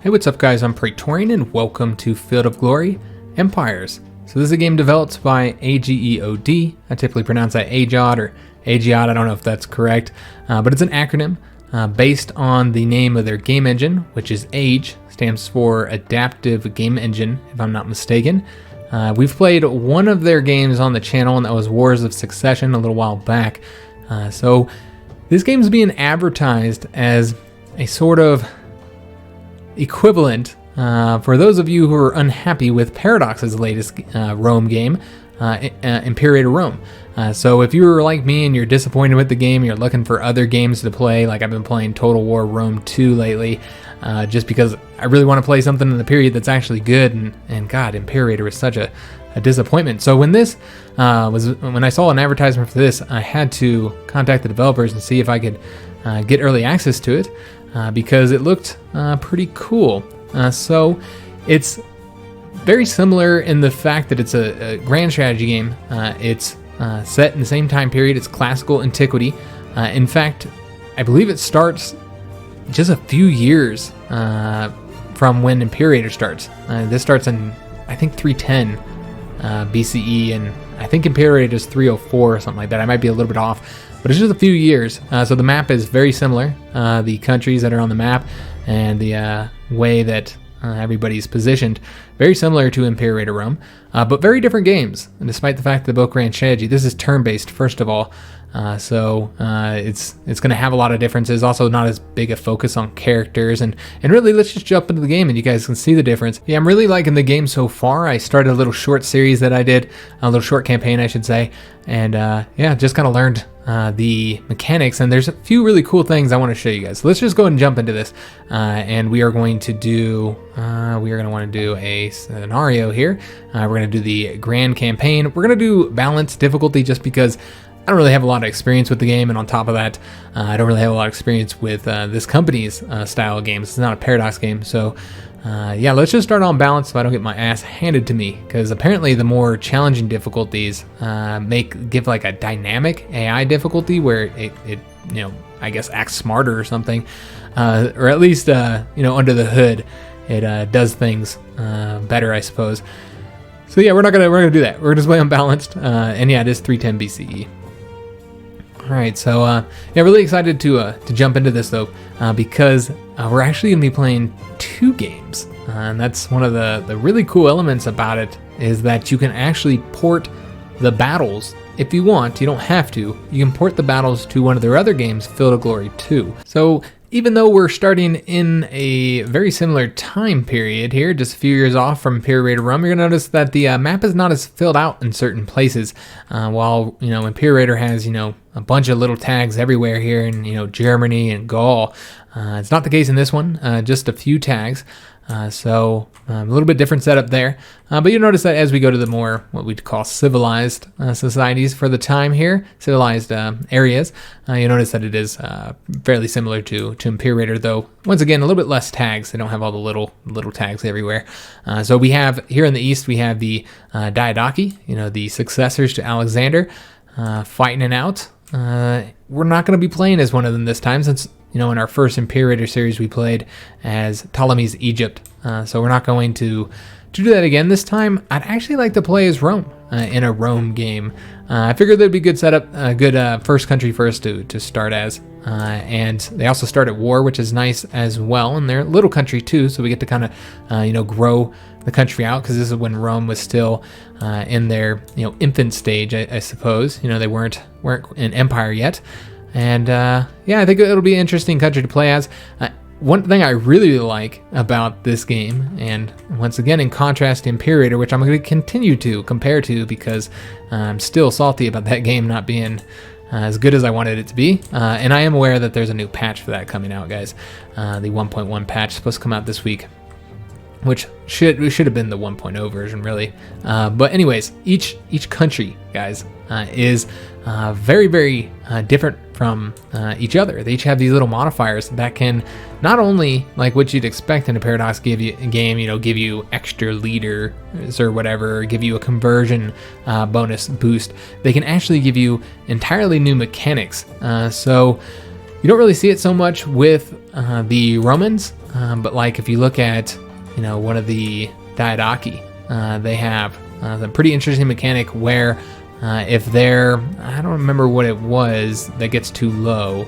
Hey, what's up guys, I'm Praetorian and welcome to Field of Glory, Empires. So this is a game developed by AGEOD. I typically pronounce that AGEOD or AGEOD, I don't know if that's correct, but it's an acronym based on the name of their game engine, which is AGE, stands for Adaptive Game Engine, if I'm not mistaken. We've played one of their games on the channel, and that was Wars of Succession a little while back. So this game's being advertised as a sort of equivalent for those of you who are unhappy with Paradox's latest Rome game, Imperator Rome. So if you were like me and you're disappointed with the game, you're looking for other games to play, like I've been playing Total War Rome 2 lately, just because I really want to play something in the period that's actually good, and God, Imperator is such a disappointment. So when I saw an advertisement for this, I had to contact the developers and see if I could get early access to it, because it looked pretty cool. So it's very similar in the fact that it's a grand strategy game. It's set in the same time period. It's classical antiquity. In fact, I believe it starts just a few years from when Imperator starts. This starts in, I think, 310 BCE, and I think Imperator is 304 or something like that. I might be a little bit off, but it's just a few years. So the map is very similar. The countries that are on the map and the way that everybody's positioned, very similar to Imperator Rome, but very different games. And despite the fact that both grand strategy, this is turn-based first of all, so it's going to have a lot of differences. Also, not as big a focus on characters, and really, let's just jump into the game and you guys can see the difference. Yeah, I'm really liking the game so far. I started a little short series that I did, a little short campaign, I should say, and yeah, just kind of learned the mechanics, and there's a few really cool things I want to show you guys. So let's just go ahead and jump into this, and we are going to want to do a scenario here. We're going to do the grand campaign. We're going to do balanced difficulty just because I don't really have a lot of experience with the game, and on top of that, I don't really have a lot of experience with this company's style of games. It's not a Paradox game, so yeah, let's just start on balance so I don't get my ass handed to me, because apparently the more challenging difficulties give like a dynamic AI difficulty where it I guess acts smarter or something, or at least under the hood it does things better, I suppose. So yeah, we're gonna do that. We're gonna just play unbalanced, and yeah, it is 310 BCE. All right, so yeah, really excited to jump into this though, because we're actually gonna be playing two games, and that's one of the really cool elements about it, is that you can actually port the battles if you want. You don't have to. You can port the battles to one of their other games, Field of Glory 2. So even though we're starting in a very similar time period here, just a few years off from Imperator Rome, you're gonna notice that the map is not as filled out in certain places. While Imperator has a bunch of little tags everywhere here in Germany and Gaul, it's not the case in this one. Just a few tags. So a little bit different setup there, but you'll notice that as we go to the more what we'd call civilized societies for the time here, civilized areas, you'll notice that it is fairly similar to Imperator, though once again a little bit less tags. They don't have all the little tags everywhere. So we have here in the east, we have the Diadochi, the successors to Alexander, fighting it out. We're not going to be playing as one of them this time, since in our first Imperator series we played as Ptolemy's Egypt, so we're not going to do that again this time. I'd actually like to play as Rome in a Rome game. I figured that'd be a good setup, a good first country for us to start as, and they also start at war, which is nice as well, and they're a little country too, so we get to kind of grow the country out, because this is when Rome was still in their infant stage, I suppose. They weren't an empire yet. And yeah, I think it'll be an interesting country to play as. One thing I really like about this game, and once again in contrast to Imperator, which I'm going to continue to compare to because I'm still salty about that game not being as good as I wanted it to be, and I am aware that there's a new patch for that coming out, guys. The 1.1 patch is supposed to come out this week, which should have been the 1.0 version, really. But anyways, each country, guys, is very, very different from each other. They each have these little modifiers that can not only, like what you'd expect in a Paradox game, give you extra leaders or whatever, or give you a conversion bonus boost. They can actually give you entirely new mechanics. So You don't really see it so much with the Romans, but like if you look at, you know, one of the Diadochi, they have a pretty interesting mechanic where if they're, I don't remember what it was that gets too low.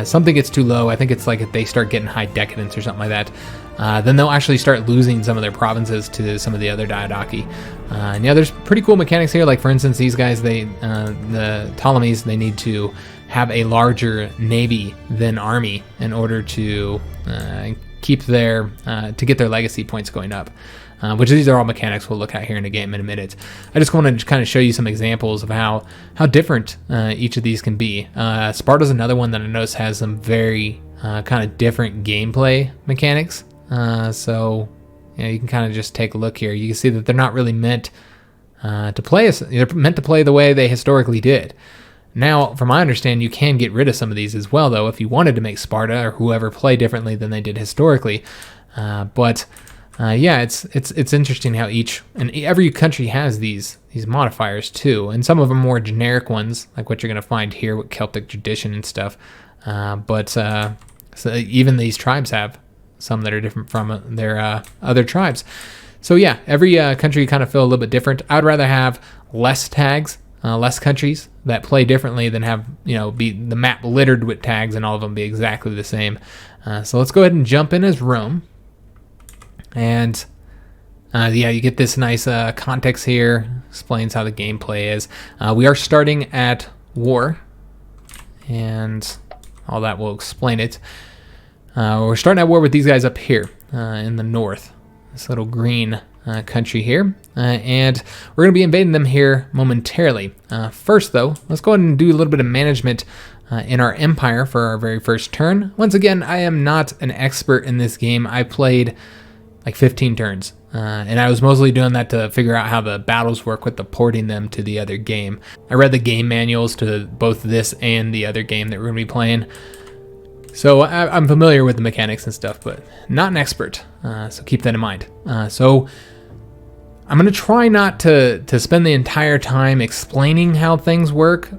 Something gets too low. I think it's like if they start getting high decadence or something like that, then they'll actually start losing some of their provinces to some of the other Diadochi. And yeah, there's pretty cool mechanics here. Like for instance, these guys, the Ptolemies, they need to have a larger navy than army in order to keep their to get their legacy points going up. Which these are all mechanics we'll look at here in a game in a minute. I just wanted to kind of show you some examples of how different each of these can be. Sparta's another one that I noticed has some very kind of different gameplay mechanics. So you know, you can kind of just take a look here. You can see that they're not really meant to play. They're meant to play the way they historically did. Now, from my understanding, you can get rid of some of these as well, though, if you wanted to make Sparta or whoever play differently than they did historically. Yeah, it's interesting how every country has these modifiers too, and some of them more generic ones, like what you're going to find here with Celtic tradition and stuff. So even these tribes have some that are different from their other tribes. So yeah, every country kind of feel a little bit different. I'd rather have less tags, less countries that play differently than have, you know, be the map littered with tags and all of them be exactly the same. So let's go ahead and jump in as Rome. And yeah, you get this nice context here, explains how the gameplay is. We are starting at war, and all that will explain it. We're starting at war with these guys up here in the north, this little green country here, and we're going to be invading them here momentarily. First, though, let's go ahead and do a little bit of management in our empire for our very first turn. Once again, I am not an expert in this game. I played like 15 turns, and I was mostly doing that to figure out how the battles work with the porting them to the other game. I read the game manuals to both this and the other game that we're going to be playing, so I'm familiar with the mechanics and stuff, but not an expert, so keep that in mind. So I'm going to try not to spend the entire time explaining how things work.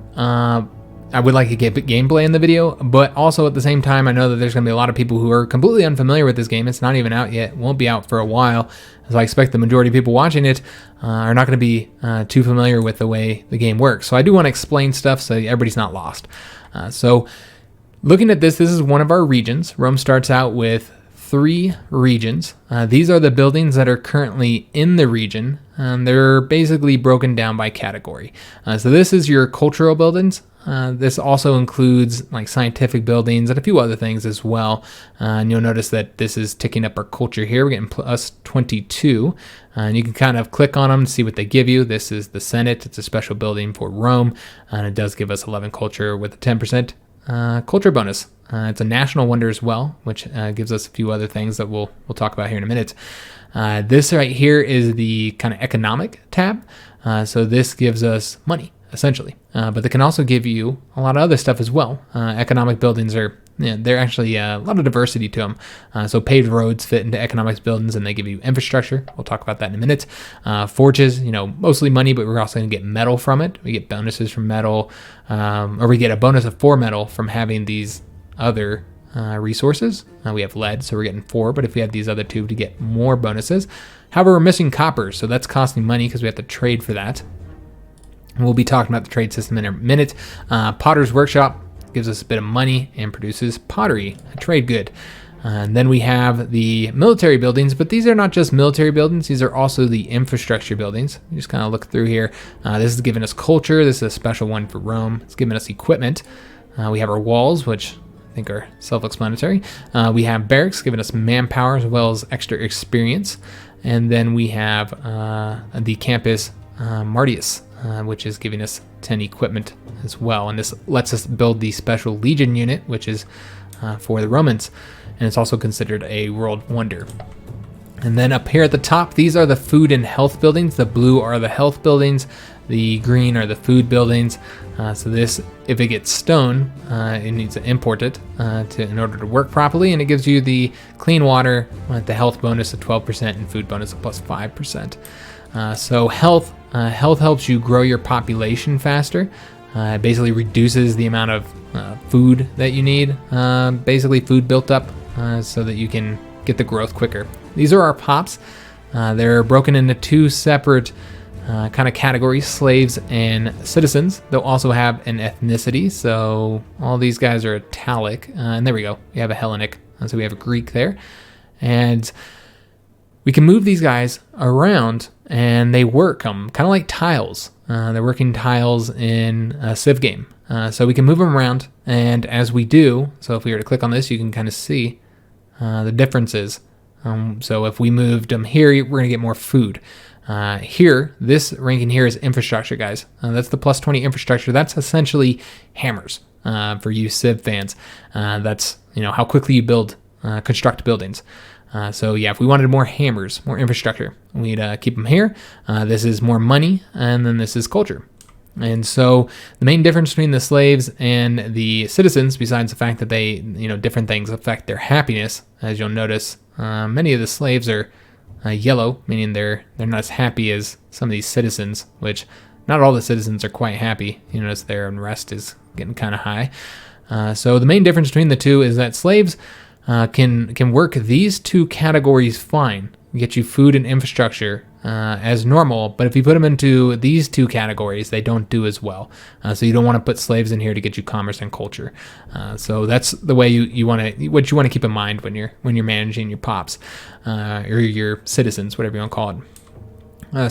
I would like to get gameplay in the video, but also at the same time, I know that there's going to be a lot of people who are completely unfamiliar with this game. It's not even out yet. It won't be out for a while. So I expect the majority of people watching it are not going to be too familiar with the way the game works. So I do want to explain stuff so everybody's not lost. So looking at this is one of our regions. Rome starts out with 3 regions. These are the buildings that are currently in the region. They're basically broken down by category. So this is your cultural buildings. This also includes like scientific buildings and a few other things as well. And you'll notice that this is ticking up our culture here. We're getting plus 22. And you can kind of click on them to see what they give you. This is the Sinnott. It's a special building for Rome. And it does give us 11 culture with a 10% culture bonus. It's a national wonder as well, which gives us a few other things that we'll talk about here in a minute. This right here is the kind of economic tab. So this gives us money, essentially. But they can also give you a lot of other stuff as well. Economic buildings are, they're actually a lot of diversity to them. So paved roads fit into economics buildings, and they give you infrastructure. We'll talk about that in a minute. Forges, mostly money, but we're also going to get metal from it. We get bonuses from metal, or we get a bonus of 4 metal from having these other resources. We have lead, so we're getting 4, but if we have these other 2 to get more bonuses. However, we're missing copper, so that's costing money because we have to trade for that. And we'll be talking about the trade system in a minute. Potter's Workshop gives us a bit of money and produces pottery, a trade good. And then we have the military buildings, but these are not just military buildings. These are also the infrastructure buildings. You just kind of look through here. This is giving us culture. This is a special one for Rome. It's giving us equipment. We have our walls, which I think are self-explanatory. We have barracks, giving us manpower as well as extra experience. And then we have the campus Martius, which is giving us 10 equipment as well. And this lets us build the special legion unit, which is for the Romans. And it's also considered a world wonder. And then up here at the top, these are the food and health buildings. The blue are the health buildings. The green are the food buildings. So this, if it gets stone, it needs to import it in order to work properly. And it gives you the clean water with the health bonus of 12% and food bonus of plus 5%. So health helps you grow your population faster. It basically reduces the amount of food that you need, basically food built up so that you can get the growth quicker. These are our pops. They're broken into two separate kind of categories, slaves and citizens. They'll also have an ethnicity, so all these guys are italic. And there we go, we have a Hellenic, so we have a Greek there. And we can move these guys around and they work kind of like tiles. They're working tiles in a Civ game. So we can move them around, and as we do, so if we were to click on this, you can kind of see the differences. So if we moved them here, we're going to get more food. Here, this ranking here is infrastructure, guys. That's the plus 20 infrastructure. That's essentially hammers for you Civ fans. That's how quickly you construct buildings. So yeah, if we wanted more hammers, more infrastructure, we'd keep them here. This is more money, and then this is culture. And so the main difference between the slaves and the citizens, besides the fact that they, different things affect their happiness, as you'll notice, many of the slaves are yellow, meaning they're not as happy as some of these citizens, which not all the citizens are quite happy. You notice their unrest is getting kind of high. So the main difference between the two is that slaves can work these two categories fine, get you food and infrastructure as normal, but if you put them into these two categories, they don't do as well. So you don't want to put slaves in here to get you commerce and culture. So that's the way you want to keep in mind when you're managing your pops or your citizens, whatever you want to call it.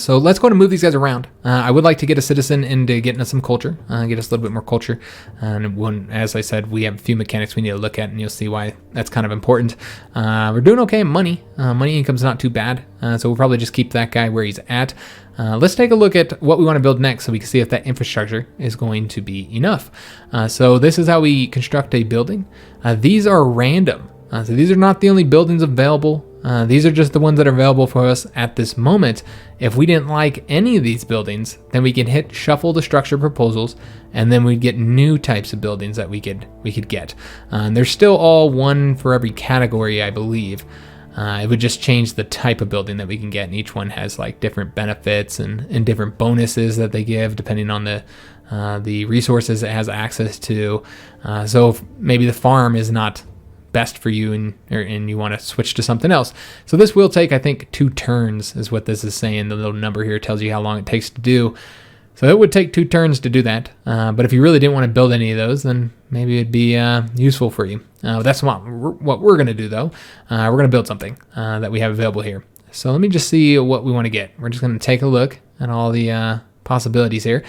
So let's go and move these guys around. I would like to get a citizen into getting us some culture, get us a little bit more culture. And as I said, we have a few mechanics we need to look at, and you'll see why that's kind of important. We're doing okay in money. Money income's not too bad, so we'll probably just keep that guy where he's at. Let's take a look at what we want to build next so we can see if that infrastructure is going to be enough. So this is how we construct a building. These are random. So these are not the only buildings available. These are just the ones that are available for us at this moment. If we didn't like any of these buildings, then we can hit shuffle the structure proposals, and then we'd get new types of buildings that we could get. There's still all one for every category, I believe. It would just change the type of building that we can get, and each one has like different benefits and different bonuses that they give depending on the resources it has access to. So if maybe the farm is not best for you and you want to switch to something else. So this will take, I think, 2 turns is what this is saying. The little number here tells you how long it takes to do. So it would take 2 turns to do that. But if you really didn't want to build any of those, then maybe it'd be useful for you. That's what we're going to do, though. We're going to build something that we have available here. So let me just see what we want to get. We're just going to take a look at all the possibilities here.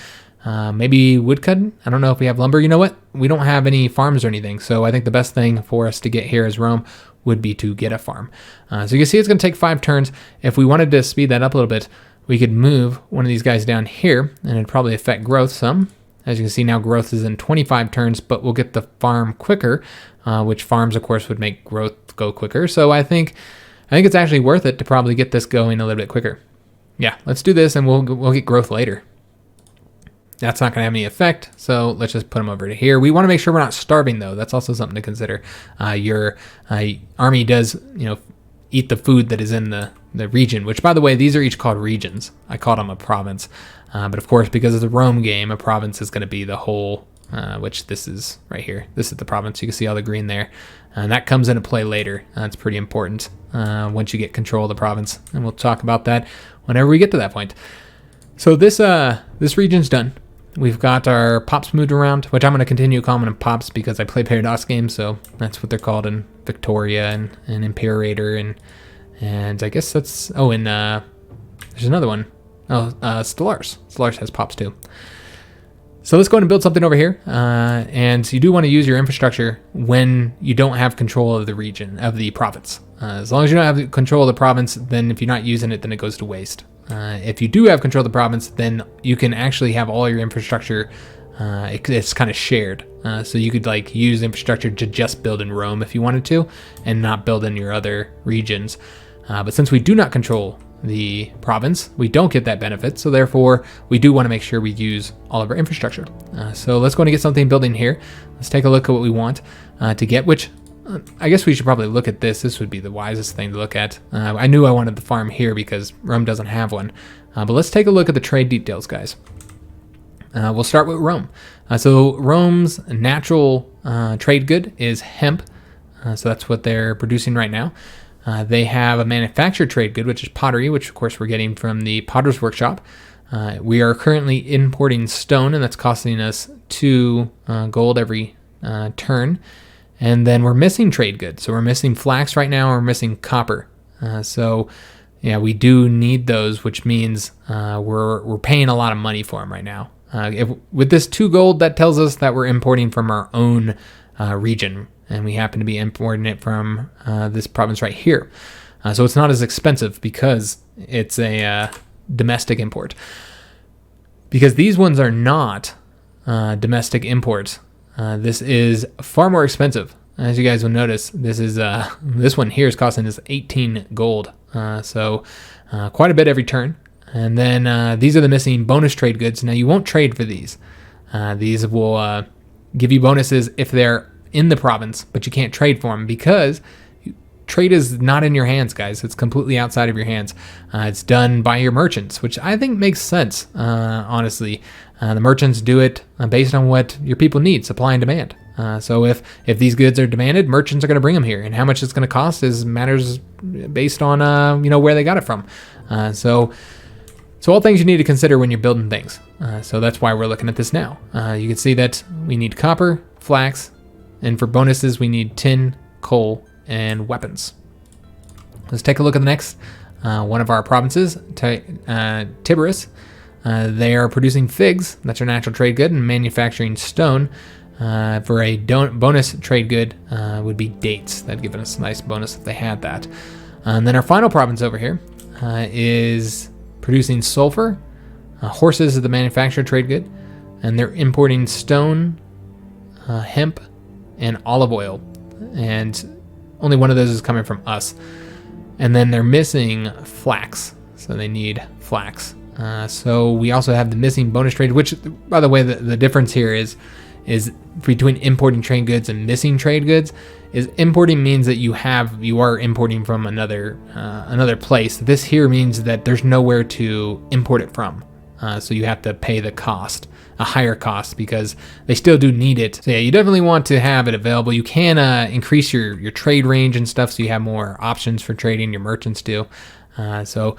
Maybe woodcutting. I don't know if we have lumber. You know what? We don't have any farms or anything. So I think the best thing for us to get here as Rome would be to get a farm. So you can see it's going to take 5 turns. If we wanted to speed that up a little bit, we could move one of these guys down here, and it'd probably affect growth some. As you can see now, growth is in 25 turns, but we'll get the farm quicker, which farms, of course, would make growth go quicker. So I think it's actually worth it to probably get this going a little bit quicker. Yeah, let's do this, and we'll get growth later. That's not going to have any effect, so let's just put them over to here. We want to make sure we're not starving, though. That's also something to consider. Your army does, eat the food that is in the region, which, by the way, these are each called regions. I called them a province. But, of course, because of the Rome game, a province is going to be the whole, which this is right here. This is the province. You can see all the green there. And that comes into play later. That's pretty important once you get control of the province. And we'll talk about that whenever we get to that point. So this region's done. We've got our pops moved around, which I'm going to continue calling them pops because I play Paradox games, so that's what they're called in Victoria and Imperator, and I guess that's, and there's another one. Stellaris. Stellaris has pops too. So let's go ahead and build something over here, and you do want to use your infrastructure when you don't have control of the region, of the province. As long as you don't have control of the province, then if you're not using it, then it goes to waste. If you do have control of the province, then you can actually have all your infrastructure, it's kind of shared. So you could use infrastructure to just build in Rome if you wanted to, and not build in your other regions. But since we do not control the province, we don't get that benefit. So therefore, we do want to make sure we use all of our infrastructure. So let's go and get something building here. Let's take a look at what we want to get, which I guess we should probably look at this. This would be the wisest thing to look at. I knew I wanted the farm here because Rome doesn't have one. But let's take a look at the trade details, guys. We'll start with Rome. So Rome's natural trade good is hemp. So that's what they're producing right now. They have a manufactured trade good, which is pottery, which of course we're getting from the Potter's Workshop. We are currently importing stone, and that's costing us 2 gold every turn. And then we're missing trade goods. So we're missing flax right now, we're missing copper. So yeah, we do need those, which means we're paying a lot of money for them right now. With this 2 gold, that tells us that we're importing from our own region, and we happen to be importing it from this province right here. So it's not as expensive because it's a domestic import. Because these ones are not domestic imports, this is far more expensive. As you guys will notice, this one here is costing us 18 gold. So quite a bit every turn. And then these are the missing bonus trade goods. Now you won't trade for these. These will give you bonuses if they're in the province, but you can't trade for them because trade is not in your hands, guys. It's completely outside of your hands. It's done by your merchants, which I think makes sense, honestly. The merchants do it based on what your people need, supply and demand. So if these goods are demanded, merchants are going to bring them here, and how much it's going to cost matters based on where they got it from. So all things you need to consider when you're building things. So that's why we're looking at this now. You can see that we need copper, flax, and for bonuses we need tin, coal, and weapons. Let's take a look at the next one of our provinces, Tiberius. They are producing figs, that's our natural trade good, and manufacturing stone. For a bonus trade good would be dates. That'd give us a nice bonus if they had that. And then our final province over here is producing sulfur. Horses is the manufactured trade good, and they're importing stone, hemp, and olive oil. And only one of those is coming from us. And then they're missing flax, so they need flax. So we also have the missing bonus trade, which, by the way, the difference here is between importing trade goods and missing trade goods. Is importing means that you are importing from another place. This here means that there's nowhere to import it from. So you have to pay the cost, a higher cost, because they still do need it. So yeah, you definitely want to have it available. You can increase your trade range and stuff, so you have more options for trading. Your merchants do. So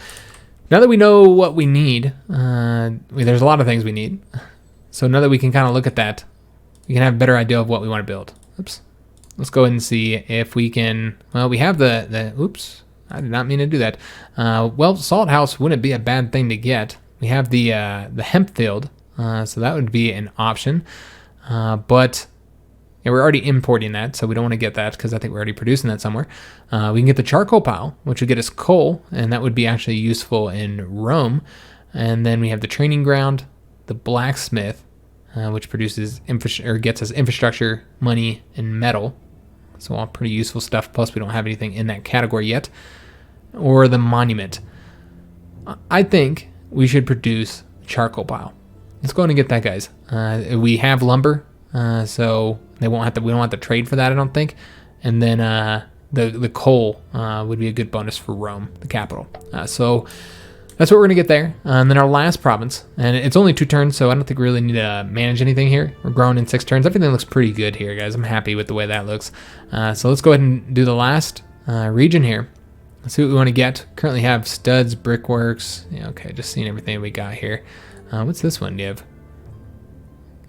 now that we know what we need, there's a lot of things we need. So now that we can kind of look at that, we can have a better idea of what we want to build. Oops. Let's go ahead and see if we can. Well, we have the oops. I did not mean to do that. Well, salt house wouldn't be a bad thing to get. We have the hemp field, so that would be an option. But yeah, we're already importing that, so we don't want to get that because I think we're already producing that somewhere. We can get the charcoal pile, which would get us coal, and that would be actually useful in Rome. And then we have the training ground, the blacksmith, which produces gets us infrastructure, money, and metal. So all pretty useful stuff. Plus, we don't have anything in that category yet. Or the monument. I think we should produce charcoal pile. Let's go ahead and get that, guys. We have lumber, so we don't have to trade for that, I don't think. And then the coal would be a good bonus for Rome, the capital. So that's what we're gonna get there. And then our last province, and it's only 2 turns, so I don't think we really need to manage anything here. We're growing in 6 turns. Everything looks pretty good here, guys. I'm happy with the way that looks. So let's go ahead and do the last region here. Let's see what we want to get. Currently have studs, brickworks. Yeah, okay, just seeing everything we got here. What's this one give?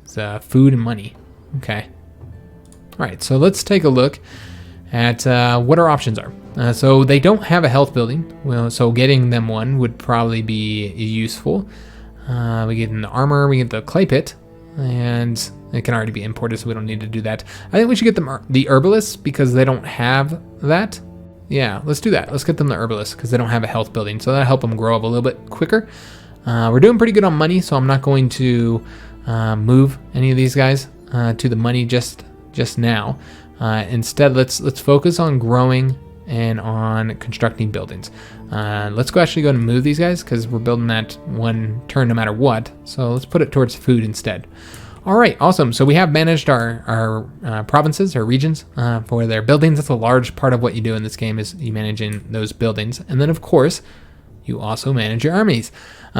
It's food and money. Okay. All right, so let's take a look at what our options are. So they don't have a health building. Well, so getting them one would probably be useful. We get the armor, we get the clay pit, and it can already be imported, so we don't need to do that. I think we should get them the herbalists because they don't have that. Yeah, let's do that. Let's get them the herbalists because they don't have a health building, so that'll help them grow up a little bit quicker. We're doing pretty good on money, so I'm not going to move any of these guys to the money just now. Instead, let's focus on growing and on constructing buildings. Let's actually go and move these guys because we're building that 1 turn no matter what. So let's put it towards food instead. All right, awesome. So we have managed our provinces, our regions for their buildings. That's a large part of what you do in this game is you managing those buildings. And then of course, you also manage your armies.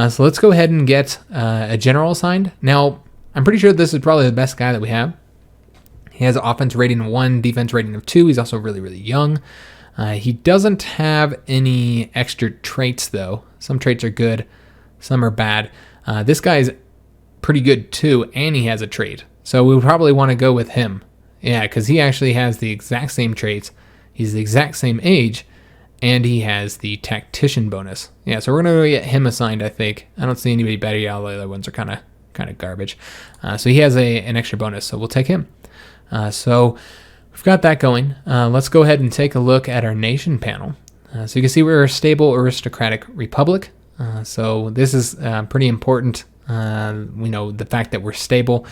So let's go ahead and get a general assigned. Now, I'm pretty sure this is probably the best guy that we have. He has an offense rating of 1, defense rating of 2. He's also really, really young. He doesn't have any extra traits, though. Some traits are good, some are bad. This guy is pretty good, too, and he has a trait. So we would probably want to go with him. Yeah, because he actually has the exact same traits. He's the exact same age, and he has the tactician bonus. Yeah, so we're going to get him assigned, I think. I don't see anybody better. Yeah, all the other ones are kind of garbage. So he has an extra bonus, so we'll take him. So we've got that going. Let's go ahead and take a look at our nation panel. So you can see we're a stable aristocratic republic. So this is pretty important. We know the fact that we're stable.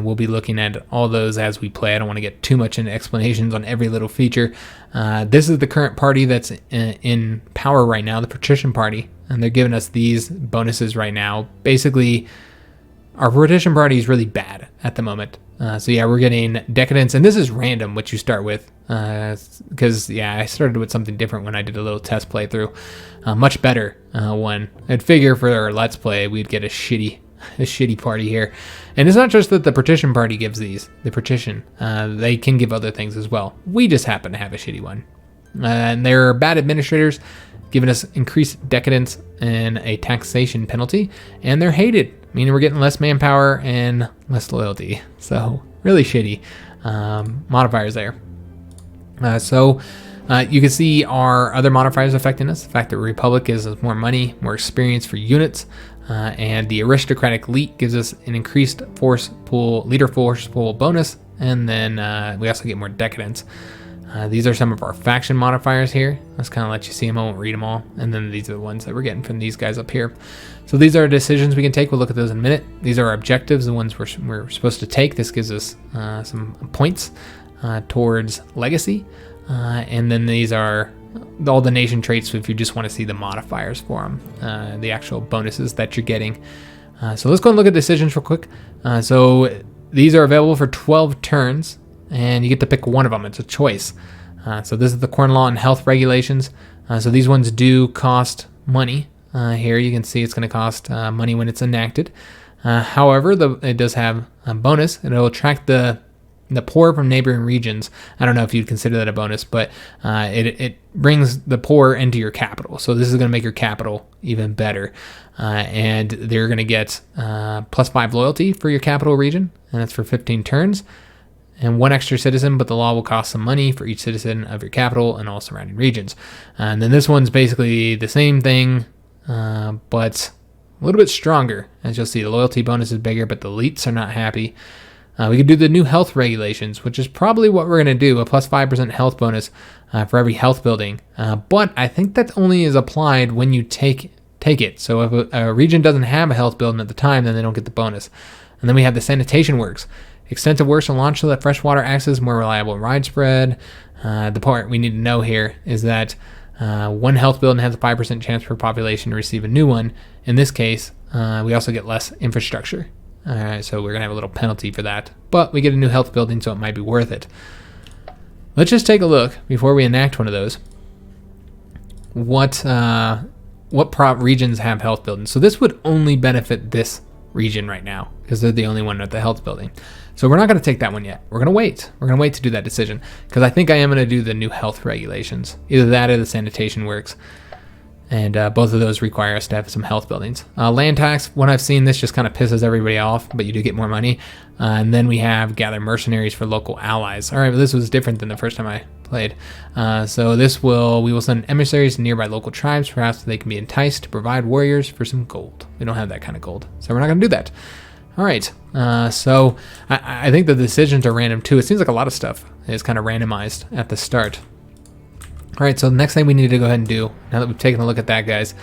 We'll be looking at all those as we play. I don't want to get too much into explanations on every little feature. This is the current party that's in power right now, the Patrician Party, and they're giving us these bonuses right now. Basically, our Patrician Party is really bad at the moment. So yeah, we're getting Decadence, and this is random what you start with, because yeah, I started with something different when I did a little test playthrough. Much better one. I'd figure for our Let's Play we'd get a shitty party here. And it's not just that the Patrician Party gives these, the Patrician, they can give other things as well. We just happen to have a shitty one. And they're bad administrators, giving us increased decadence and a taxation penalty, and they're hated, meaning we're getting less manpower and less loyalty. So really shitty modifiers there. You can see our other modifiers affecting us. The fact that Republic gives us more money, more experience for units, and the aristocratic elite gives us an increased leader force pool bonus, and then we also get more decadence. These are some of our faction modifiers here. Let's kind of let you see them. I won't read them all. And then these are the ones that we're getting from these guys up here. So these are decisions we can take. We'll look at those in a minute. These are our objectives, the ones we're supposed to take. This gives us some points towards legacy. And then these are all the nation traits if you just want to see the modifiers for them, the actual bonuses that you're getting. So let's go and look at decisions real quick. So these are available for 12 turns. And you get to pick one of them. It's a choice. So this is the Corn Law and Health Regulations. So these ones do cost money. Here you can see it's going to cost money when it's enacted. However, it does have a bonus, and it will attract the poor from neighboring regions. I don't know if you'd consider that a bonus, but it brings the poor into your capital. So this is going to make your capital even better. And they're going to get +5 loyalty for your capital region, and that's for 15 turns. And 1 extra citizen, but the law will cost some money for each citizen of your capital and all surrounding regions. And then this one's basically the same thing, but a little bit stronger. As you'll see, the loyalty bonus is bigger, but the elites are not happy. We could do the new health regulations, which is probably what we're going to do, a +5% health bonus for every health building. But I think that only is applied when you take it. So if a region doesn't have a health building at the time, then they don't get the bonus. And then we have the sanitation works. Extensive works are launched so that freshwater access is more reliable and widespread. The part we need to know here is that one health building has a 5% chance per population to receive a new one. In this case, we also get less infrastructure. All right, so we're going to have a little penalty for that. But we get a new health building, so it might be worth it. Let's just take a look before we enact one of those. What regions have health buildings? So this would only benefit this region right now because they're the only one with the health building. So we're not going to take that one yet. We're going to wait. We're going to wait to do that decision because I think I am going to do the new health regulations. Either that or the sanitation works. And both of those require us to have some health buildings. Land tax, when I've seen this, just kind of pisses everybody off, but you do get more money. And then we have gather mercenaries for local allies. All right, but this was different than the first time I played. So we will send emissaries to nearby local tribes. Perhaps they can be enticed to provide warriors for some gold. We don't have that kind of gold, so we're not going to do that. All right, so I think the decisions are random too. It seems like a lot of stuff is kind of randomized at the start. All right, so the next thing we need to go ahead and do, now that we've taken a look at that, guys,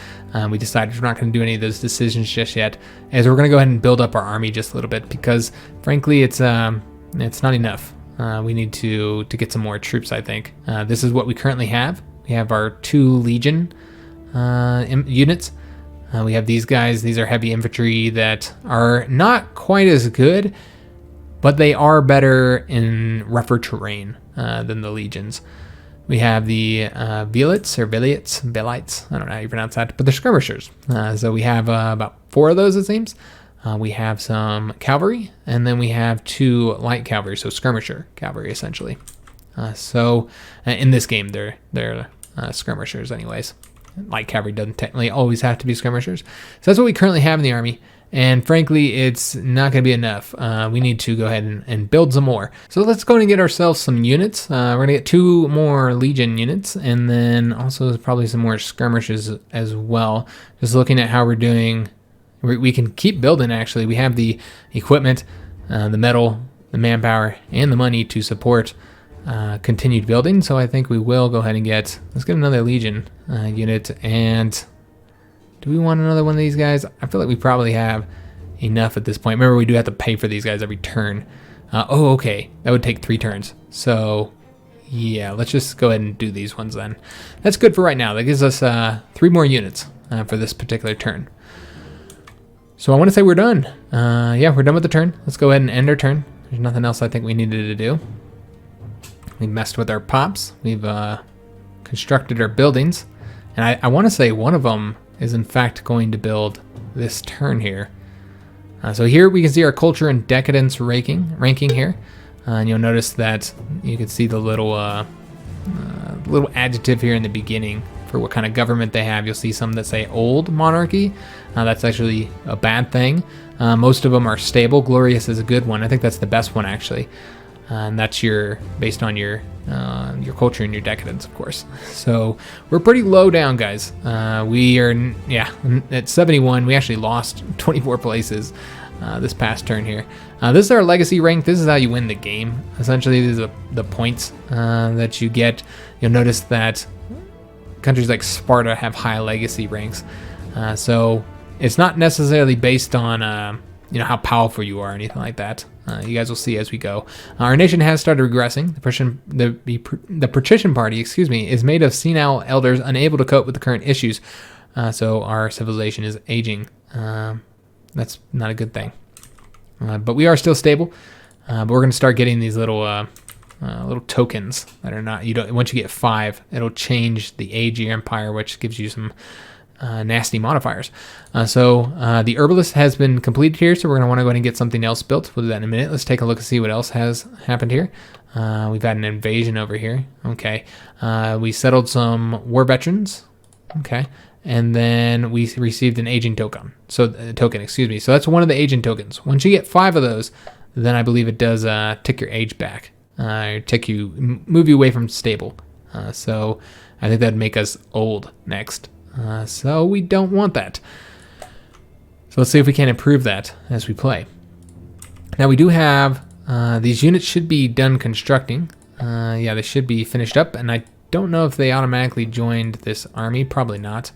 we decided we're not going to do any of those decisions just yet, is we're going to go ahead and build up our army just a little bit because, frankly, it's not enough. We need to get some more troops, I think. This is what we currently have. We have our 2 Legion units. We have these guys. These are heavy infantry that are not quite as good, but they are better in rougher terrain than the Legions. We have the Velites, I don't know how you pronounce that, but they're skirmishers. So we have about 4 of those, it seems. We have some cavalry, and then we have 2 light cavalry, so skirmisher cavalry, essentially. So in this game, they're skirmishers anyways. Light cavalry doesn't technically always have to be skirmishers. So that's what we currently have in the army. And frankly, it's not going to be enough. We need to go ahead and build some more. So let's go and get ourselves some units. We're going to get 2 more Legion units, and then also probably some more skirmishers as well. Just looking at how we're doing, we can keep building, actually. We have the equipment, the metal, the manpower, and the money to support continued building. So I think we will go ahead and let's get another Legion unit. And do we want another one of these guys? I feel like we probably have enough at this point. Remember, we do have to pay for these guys every turn. Oh, okay. That would take 3 turns. So, yeah, let's just go ahead and do these ones then. That's good for right now. That gives us 3 more units for this particular turn. So I want to say we're done. Yeah, we're done with the turn. Let's go ahead and end our turn. There's nothing else I think we needed to do. We messed with our pops. We've constructed our buildings. And I want to say one of them is in fact going to build this turn here. So here we can see our culture and decadence ranking here. And you'll notice that you can see the little adjective here in the beginning for what kind of government they have. You'll see some that say old monarchy. That's actually a bad thing. Most of them are stable. Glorious is a good one. I think that's the best one, actually. And that's based on your culture and your decadence, of course. So we're pretty low down, guys. We are, at 71. We actually lost 24 places this past turn here. This is our legacy rank. This is how you win the game. Essentially, these are the points that you get. You'll notice that countries like Sparta have high legacy ranks. So it's not necessarily based on how powerful you are or anything like that. You guys will see as we go. Our nation has started regressing. The patrician party, is made of senile elders unable to cope with the current issues. So our civilization is aging. That's not a good thing. But we are still stable. But we're going to start getting these little tokens that are not. Once you get 5, it'll change the age of your empire, which gives you some nasty modifiers. So the herbalist has been completed here, so we're going to want to go ahead and get something else built. We'll do that in a minute. Let's take a look and see what else has happened here. We've had an invasion over here. Okay. We settled some war veterans. Okay. And then we received an aging token. So that's one of the aging tokens. Once you get 5 of those, then I believe it does tick your age back. Move you away from stable. So I think that'd make us old next. So we don't want that. So let's see if we can improve that as we play. Now we do have, these units should be done constructing. Yeah, they should be finished up, and I don't know if they automatically joined this army. Probably not.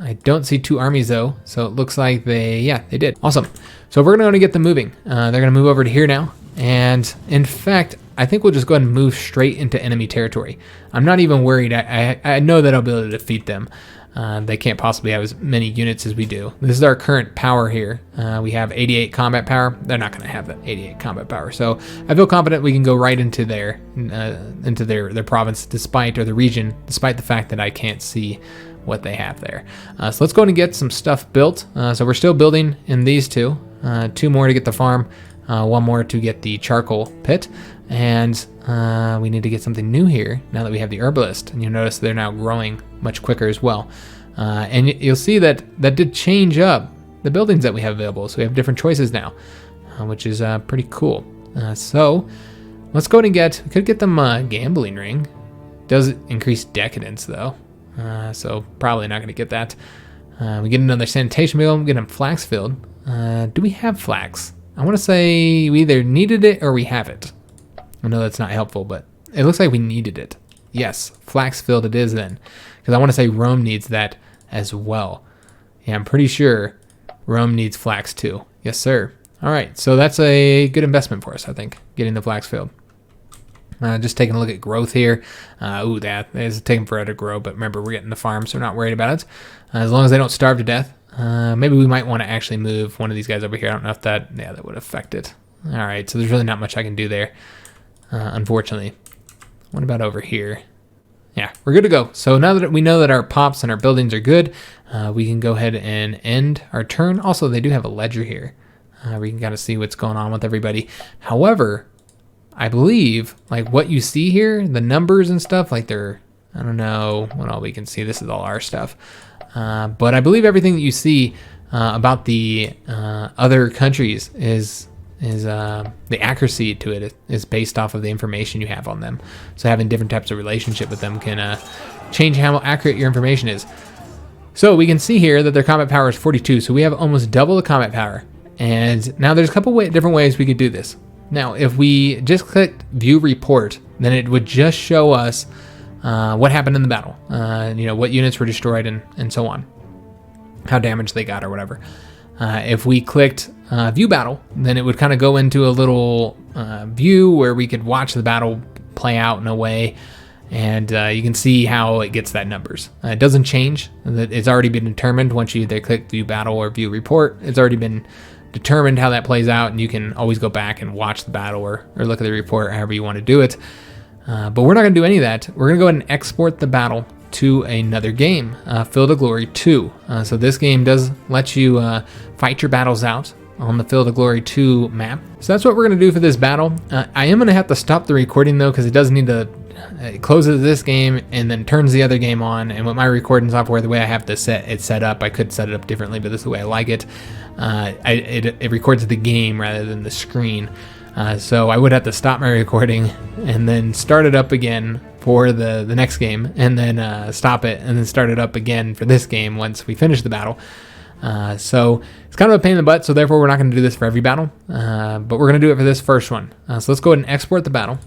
I don't see 2 armies though, so it looks like they did. Awesome. So we're going to get them moving. They're going to move over to here now. And in fact, I think we'll just go ahead and move straight into enemy territory. I'm not even worried. I know that I'll be able to defeat them. They can't possibly have as many units as we do. This is our current power here. We have 88 combat power. They're not going to have that 88 combat power. So I feel confident we can go right into their province, despite the fact that I can't see what they have there. So let's go ahead and get some stuff built. So we're still building in these 2. 2 more to get the farm. 1 more to get the charcoal pit. And we need to get something new here now that we have the herbalist. And you'll notice they're now growing much quicker as well. And you'll see that did change up the buildings that we have available. So we have different choices now, which is pretty cool. So let's go ahead and we could get them a gambling ring. Does increase decadence though. So probably not going to get that. We get another sanitation build. We get them flax field. Do we have flax? I want to say we either needed it or we have it. I know that's not helpful, but it looks like we needed it. Yes, flax field it is then. Because I want to say Rome needs that as well. Yeah, I'm pretty sure Rome needs flax too. Yes, sir. All right, so that's a good investment for us, I think, getting the flax field. Just taking a look at growth here. That is taking forever to grow, but remember, we're getting the farm, so we're not worried about it. As long as they don't starve to death. Maybe we might want to actually move one of these guys over here. I don't know if that would affect it. All right, so there's really not much I can do there, unfortunately. What about over here? Yeah, we're good to go. So now that we know that our pops and our buildings are good, we can go ahead and end our turn. Also, they do have a ledger here. We can kind of see what's going on with everybody. However, I believe like what you see here, the numbers and stuff, like they're, I don't know what all we can see. This is all our stuff. But I believe everything that you see about the other countries is the accuracy to it is based off of the information you have on them. So having different types of relationship with them can change how accurate your information is. So we can see here that their combat power is 42, so we have almost double the combat power. And now there's a couple different ways we could do this. Now, if we just clicked View Report, then it would just show us what happened in the battle, what units were destroyed and so on, how damaged they got or whatever. If we clicked View Battle, then it would kind of go into a little view where we could watch the battle play out in a way, and you can see how it gets that numbers. It doesn't change. It's already been determined once you either click View Battle or View Report. It's already been determined how that plays out, and you can always go back and watch the battle or look at the report, however you want to do it. But we're not going to do any of that. We're going to go ahead and export the battle to another game, Field of Glory 2. So this game does let you fight your battles out on the Field of Glory 2 map. So that's what we're going to do for this battle. I am going to have to stop the recording though, because it does need to, it closes this game and then turns the other game on. And with my recording software, the way I have to set up, I could set it up differently, but this is the way I like it. It records the game rather than the screen. So I would have to stop my recording and then start it up again for the next game, and then stop it and then start it up again for this game once we finish the battle. So it's kind of a pain in the butt, so therefore we're not going to do this for every battle, but we're going to do it for this first one. So let's go ahead and export the battle.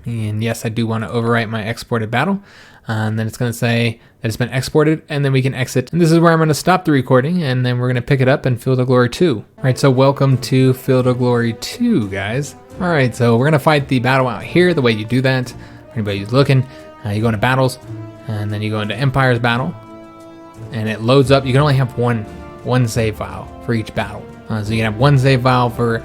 And yes, I do want to overwrite my exported battle. And then it's going to say that it's been exported, and then we can exit. And this is where I'm going to stop the recording, and then we're going to pick it up in Field of Glory 2. All right, so welcome to Field of Glory 2, guys. All right, so we're going to fight the battle out here. The way you do that, anybody who's looking, you go into battles, and then you go into Empires battle, and it loads up. You can only have one save file for each battle. So you can have one save file for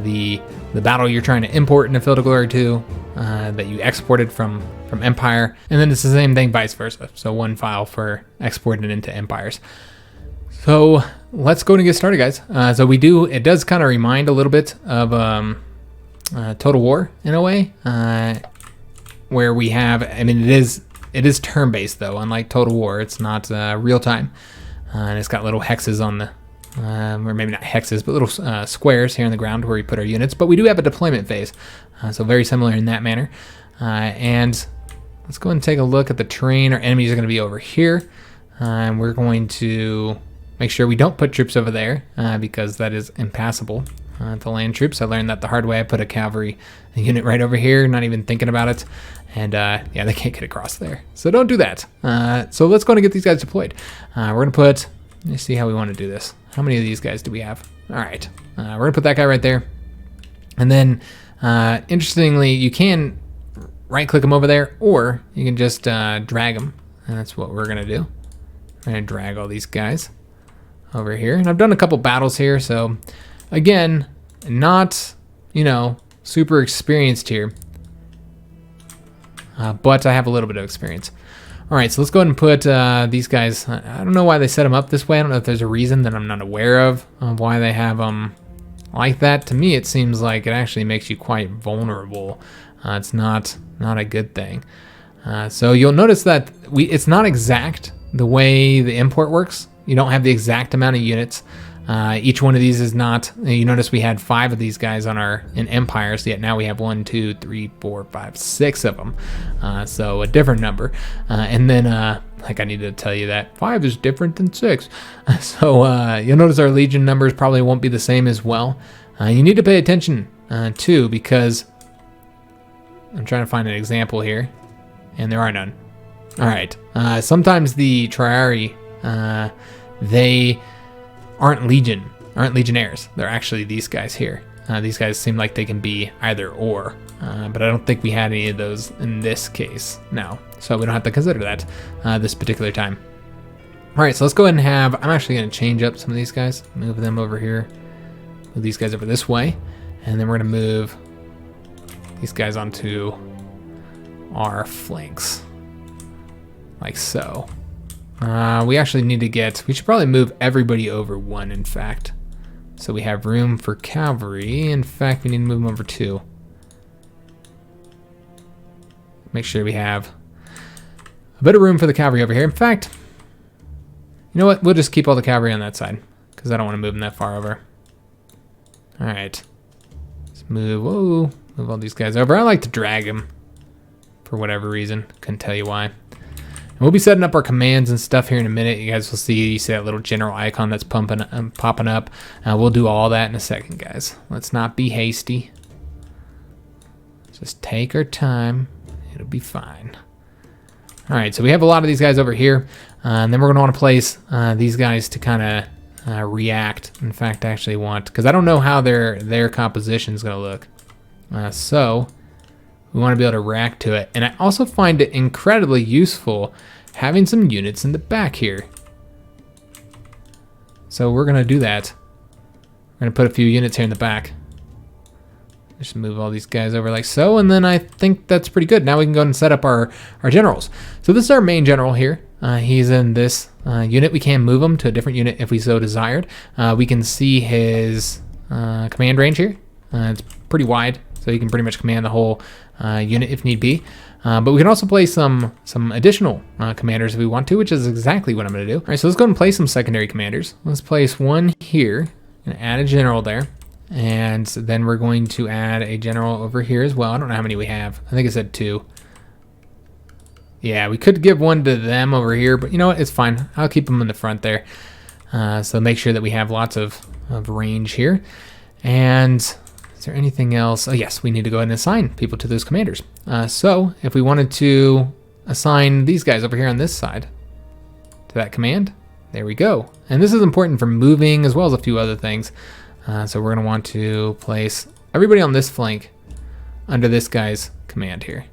the battle you're trying to import into Field of Glory 2 that you exported from Empire, and then it's the same thing vice versa. So one file for exporting into Empires. So let's go and get started, guys. So it does kind of remind a little bit of Total War in a way, where we have, I mean, it is turn-based though, unlike Total War. It's not real time, and it's got little hexes on the, or maybe not hexes, but little squares here on the ground where we put our units. But we do have a deployment phase, so very similar in that manner. And let's go and take a look at the terrain. Our enemies are going to be over here, and we're going to make sure we don't put troops over there because that is impassable to land troops. I learned that the hard way. I put a cavalry unit right over here, not even thinking about it, and yeah, they can't get across there. So don't do that. So let's go and get these guys deployed. We're going to put, let's see how we want to do this. How many of these guys do we have? All right, we're going to put that guy right there. And then, interestingly, you can right-click them over there, or you can just drag them, and that's what we're going to do. I'm going to drag all these guys over here. And I've done a couple battles here, so again, not, super experienced here, but I have a little bit of experience. All right, so let's go ahead and put these guys. I don't know why they set them up this way. I don't know if there's a reason that I'm not aware of why they have them like that. To me, it seems like it actually makes you quite vulnerable. It's not a good thing. So you'll notice that it's not exact the way the import works. You don't have the exact amount of units. Each one of these is not, you notice we had 5 of these guys in Empires, yet now we have 1, 2, 3, 4, 5, 6 of them. So a different number. And then, like I need to tell you that 5 is different than 6. So you'll notice our Legion numbers probably won't be the same as well. You need to pay attention too, because I'm trying to find an example here, and there are none. All right. Sometimes the Triari, they aren't legionnaires. They're actually these guys here. These guys seem like they can be either or, but I don't think we had any of those in this case. No, so we don't have to consider that this particular time. All right, so let's go ahead and I'm actually going to change up some of these guys. Move them over here. Move these guys over this way, and then we're going to move these guys onto our flanks. Like so. We actually need to we should probably move everybody over 1, in fact. So we have room for cavalry. In fact, we need to move them over 2. Make sure we have a bit of room for the cavalry over here. In fact, you know what? We'll just keep all the cavalry on that side because I don't want to move them that far over. All right. Let's move all these guys over. I like to drag them for whatever reason. Couldn't tell you why. And we'll be setting up our commands and stuff here in a minute. You guys will see that little general icon that's popping up. We'll do all that in a second, guys. Let's not be hasty. Just take our time. It'll be fine. All right, so we have a lot of these guys over here. And then we're going to want to place these guys to kind of react. In fact, I actually want, because I don't know how their composition is going to look. So we want to be able to react to it. And I also find it incredibly useful having some units in the back here. So we're going to do that. We're going to put a few units here in the back. Just move all these guys over like so, and then I think that's pretty good. Now we can go and set up our generals. So this is our main general here. He's in this unit. We can move him to a different unit if we so desired. We can see his command range here. It's pretty wide, so you can pretty much command the whole unit if need be. But we can also place some additional commanders if we want to, which is exactly what I'm going to do. All right, so let's go and place some secondary commanders. Let's place one here and add a general there. And then we're going to add a general over here as well. I don't know how many we have. I think it said 2. Yeah, we could give one to them over here, but you know what? It's fine. I'll keep them in the front there. So make sure that we have lots of range here. And is there anything else? Oh, yes, we need to go ahead and assign people to those commanders. So if we wanted to assign these guys over here on this side to that command, there we go. And this is important for moving as well as a few other things. So we're going to want to place everybody on this flank under this guy's command here.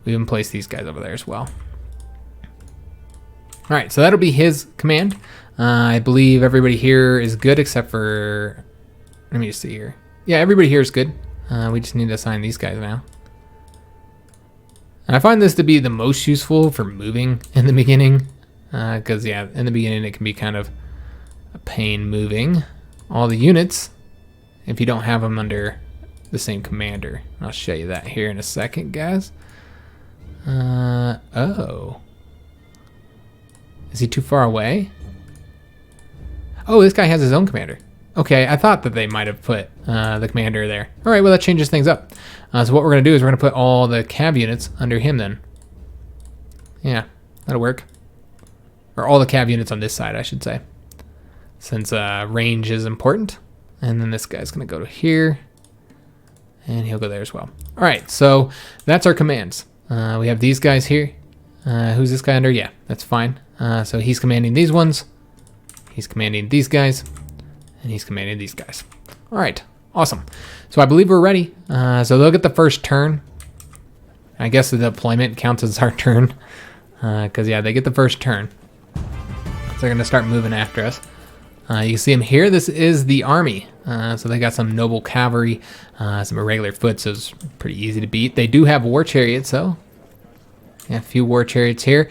We even place these guys over there as well. All right, so that'll be his command. I believe everybody here is good except for, let me just see here. Yeah, everybody here is good. We just need to assign these guys now. And I find this to be the most useful for moving in the beginning. Because, yeah, in the beginning it can be kind of a pain moving all the units if you don't have them under the same commander. I'll show you that here in a second, guys. Oh. Is he too far away? Oh, this guy has his own commander. Okay, I thought that they might have put the commander there. All right, well, that changes things up. So what we're going to do is we're going to put all the cav units under him then. Yeah, that'll work. Or all the cav units on this side, I should say. Since range is important. And then this guy's going to go to here. And he'll go there as well. All right, so that's our commands. We have these guys here. Who's this guy under? Yeah, that's fine. So he's commanding these ones. He's commanding these guys. And he's commanding these guys. All right, awesome. So I believe we're ready. So they'll get the first turn. I guess the deployment counts as our turn. Because, yeah, they get the first turn. So they're going to start moving after us. You can see them here. This is the army. So they got some noble cavalry, some irregular foot, so it's pretty easy to beat. They do have war chariots, though. Yeah, a few war chariots here.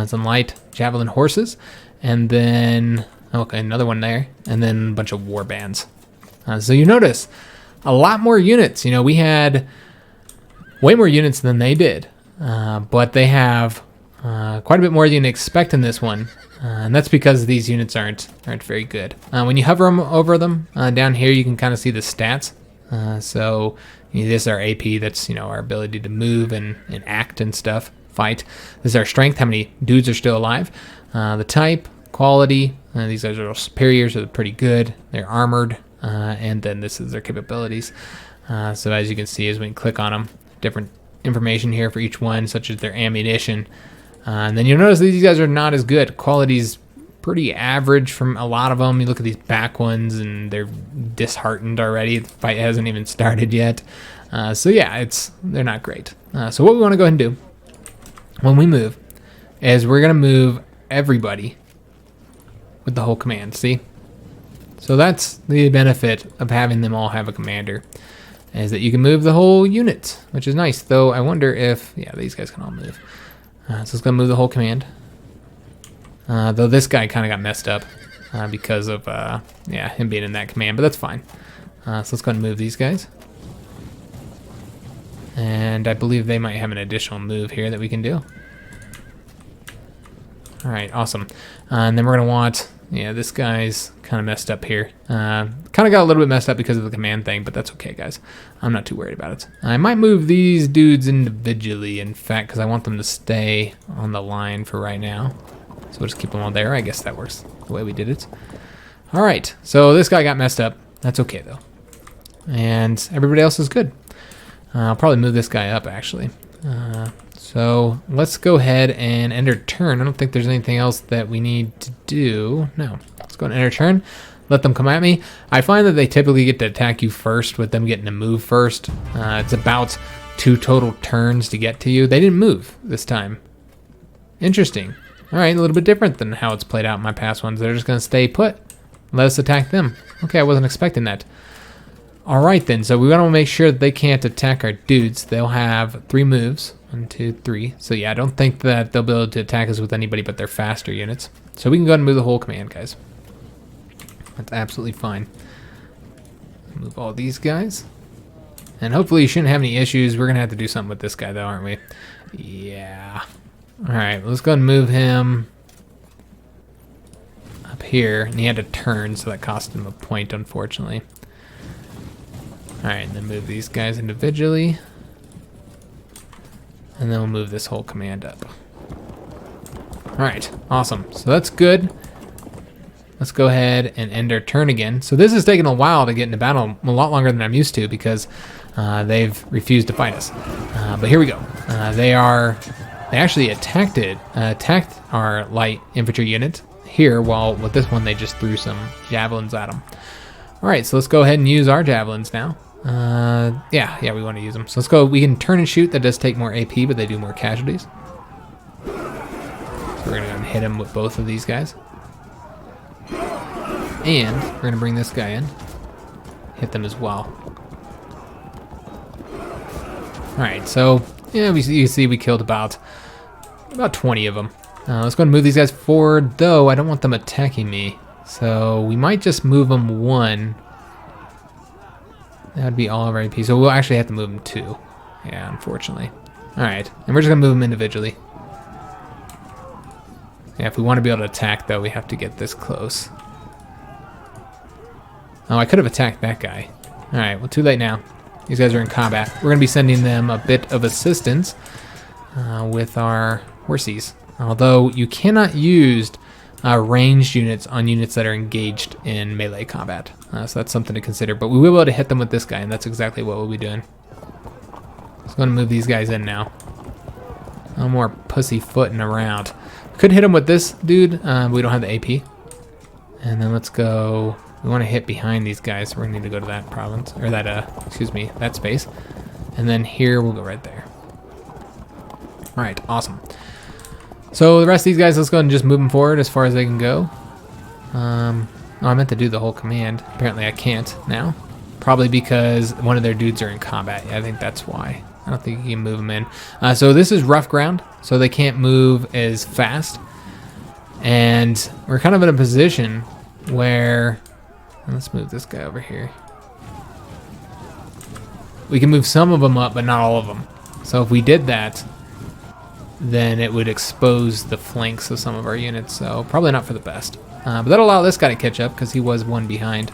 Some light javelin horses. And then, okay, another one there. And then a bunch of war bands. So you notice a lot more units. You know, we had way more units than they did. But they have quite a bit more than you'd expect in this one. And that's because these units aren't very good. When you hover over them, down here you can kind of see the stats. So this is our AP, that's our ability to move and act and stuff, fight. This is our strength, how many dudes are still alive. The type, quality, these guys are superiors, so they're pretty good. They're armored, and then this is their capabilities. So as you can see, as we can click on them, different information here for each one, such as their ammunition. And then you'll notice these guys are not as good. Quality's pretty average from a lot of them. You look at these back ones and they're disheartened already. The fight hasn't even started yet. So yeah, they're not great. So what we want to go ahead and do when we move is we're going to move everybody with the whole command, see? So that's the benefit of having them all have a commander. is that you can move the whole unit, which is nice. Though I wonder if, yeah, these guys can all move. So it's gonna move the whole command. Though this guy kind of got messed up because of yeah, him being in that command, but that's fine. So let's go ahead and move these guys. And I believe they might have an additional move here that we can do. All right, awesome. And then we're gonna want, yeah, this guy's kind of messed up here. Kind of got a little bit messed up because of the command thing, but that's okay, guys. I'm not too worried about it. I might move these dudes individually, in fact, because I want them to stay on the line for right now. So we'll just keep them all there. I guess that works the way we did it. All right, so this guy got messed up. That's okay, though. And everybody else is good. I'll probably move this guy up, actually. So let's go ahead and end our turn. I don't think there's anything else that we need to do. No, let's go and end our turn. Let them come at me. I find that they typically get to attack you first with them getting to move first. It's about 2 total turns to get to you. They didn't move this time. Interesting. All right, a little bit different than how it's played out in my past ones. They're just going to stay put. Let us attack them. Okay, I wasn't expecting that. All right, then. So we want to make sure that they can't attack our dudes. They'll have 3 moves. 1, 2, 3. So yeah, I don't think that they'll be able to attack us with anybody but their faster units. So we can go ahead and move the whole command, guys. That's absolutely fine. Move all these guys. And hopefully you shouldn't have any issues. We're going to have to do something with this guy, though, aren't we? Yeah. All right, let's go ahead and move him up here. And he had to turn, so that cost him a point, unfortunately. All right, and then move these guys individually. And then we'll move this whole command up. All right, awesome. So that's good. Let's go ahead and end our turn again. So this is taking a while to get into battle, a lot longer than I'm used to because they've refused to fight us. But here we go. They actually attacked our light infantry unit here, while with this one they just threw some javelins at them. All right, so let's go ahead and use our javelins now. Yeah, we want to use them. So let's go. We can turn and shoot. That does take more AP, but they do more casualties. So we're gonna go and hit him with both of these guys. And we're gonna bring this guy in. Hit them as well. All right, so yeah, you can see we killed about 20 of them. Let's go and move these guys forward, though I don't want them attacking me. So we might just move them 1. That would be all of our AP. So we'll actually have to move them 2. Yeah, unfortunately. All right, and we're just gonna move them individually. Yeah, if we want to be able to attack, though, we have to get this close. Oh, I could have attacked that guy. All right, well, too late now. These guys are in combat. We're going to be sending them a bit of assistance with our horsies. Although you cannot use ranged units on units that are engaged in melee combat. So that's something to consider. But we will be able to hit them with this guy, and that's exactly what we'll be doing. So I'm going to move these guys in now. No more pussyfooting around. Could hit him with this dude, but we don't have the AP. And then let's go. We want to hit behind these guys, so we're gonna need to go to that province, or that, that space. And then here, we'll go right there. All right, awesome. So the rest of these guys, let's go ahead and just move them forward as far as they can go. Oh, I meant to do the whole command. Apparently I can't now. Probably because one of their dudes are in combat. Yeah, I think that's why. I don't think you can move them in. So this is rough ground, so they can't move as fast. And we're kind of in a position where... Let's move this guy over here. We can move some of them up, but not all of them. So if we did that, then it would expose the flanks of some of our units. So probably not for the best. But that'll allow this guy to catch up because he was 1 behind.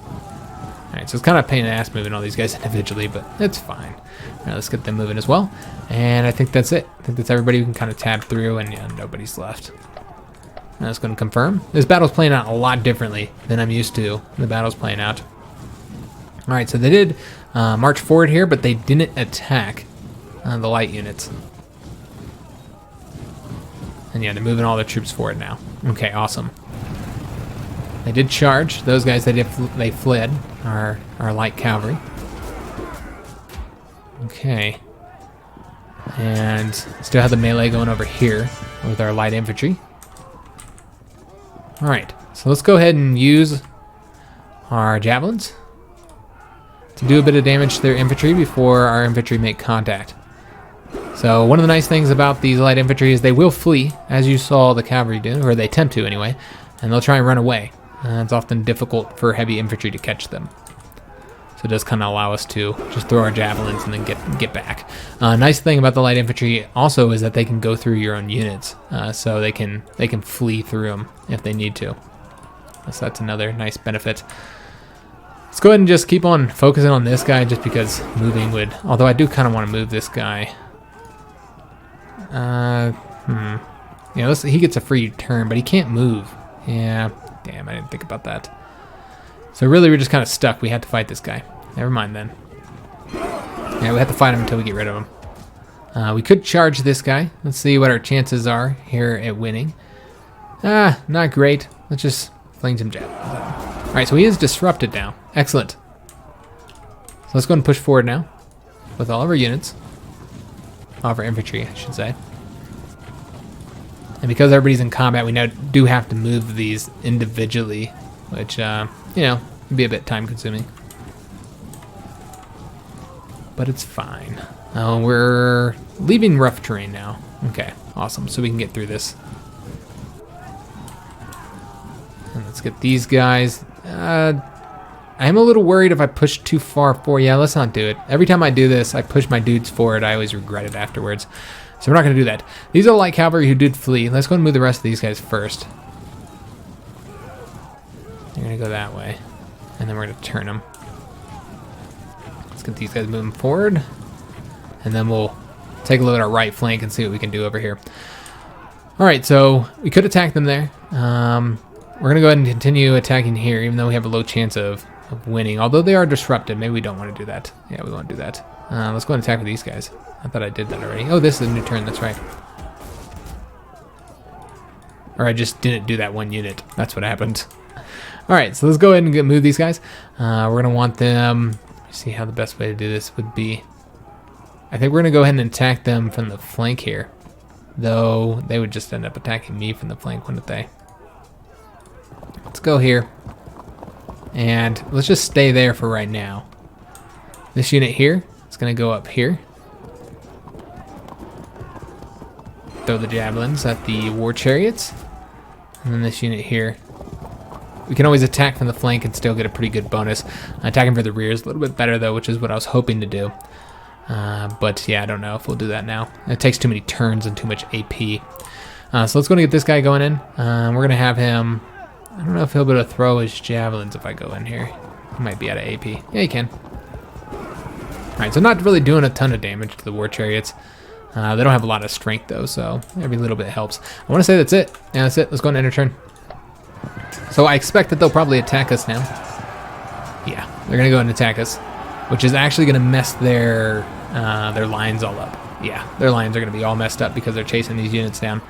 All right, so it's kind of a pain in the ass moving all these guys individually, but it's fine. All right, let's get them moving as well. And I think that's it. I think that's everybody. We can kind of tab through, and yeah, nobody's left. I'm just going to confirm. This battle's playing out a lot differently than I'm used to. The battle's playing out. All right, so they did march forward here, but they didn't attack the light units. And yeah, they're moving all their troops forward now. Okay, awesome. They did charge. Those guys, they fled. Our light cavalry. Okay. And still have the melee going over here with our light infantry. All right, so let's go ahead and use our javelins. to do a bit of damage to their infantry before our infantry make contact. So one of the nice things about these light infantry is they will flee, as you saw the cavalry do, or they attempt to anyway, and they'll try and run away. It's often difficult for heavy infantry to catch them. So it does kind of allow us to just throw our javelins and then get back. Nice thing about the light infantry also is that they can go through your own units, so they can flee through them if they need to. So that's another nice benefit. Let's go ahead and just keep on focusing on this guy, just because moving would. Although I do kind of want to move this guy. Yeah, he gets a free turn, but he can't move. Yeah, damn, I didn't think about that. So really, we're just kind of stuck. We had to fight this guy. Never mind then. Yeah, we have to fight him until we get rid of him. We could charge this guy. Let's see what our chances are here at winning. Not great. Let's just fling some jab. All right, so he is disrupted now. Excellent. So let's go and push forward now with all of our units. All of our infantry, I should say. And because everybody's in combat, we now do have to move these individually, which, you know, can be a bit time consuming. But it's fine. We're leaving rough terrain now. Okay, awesome. So we can get through this. And let's get these guys. I'm a little worried if I push too far forward. Yeah, let's not do it. Every time I do this, I push my dudes forward. I always regret it afterwards. So we're not going to do that. These are light cavalry who did flee. Let's go and move the rest of these guys first. They're going to go that way. And then we're going to turn them. Let's get these guys moving forward. And then we'll take a look at our right flank and see what we can do over here. All right, so we could attack them there. We're going to go ahead and continue attacking here, even though we have a low chance of winning. Although they are disrupted, maybe we don't want to do that. Yeah, we won't do that. Let's go and attack with these guys. I thought I did that already. Oh, this is a new turn, that's right. Or I just didn't do that one unit. That's what happened. All right, so let's go ahead and move these guys. We're going to want them... See how the best way to do this would be. I think we're going to go ahead and attack them from the flank here. Though they would just end up attacking me from the flank, wouldn't they? Let's go here. And let's just stay there for right now. This unit here is going to go up here. Throw the javelins at the war chariots. And then this unit here. We can always attack from the flank and still get a pretty good bonus. Attacking for the rear is a little bit better though, which is what I was hoping to do. But yeah, I don't know if we'll do that now. It takes too many turns and too much AP. So let's go and get this guy going in. We're going to have him... I don't know if he'll be able to throw his javelins if I go in here. He might be out of AP. Yeah, he can. Alright, so not really doing a ton of damage to the war chariots. They don't have a lot of strength though, so every little bit helps. I want to say that's it. Yeah, that's it. Let's go and end our turn. So I expect that they'll probably attack us now. Yeah, they're going to go and attack us, which is actually going to mess their lines all up. Yeah, their lines are going to be all messed up because they're chasing these units down.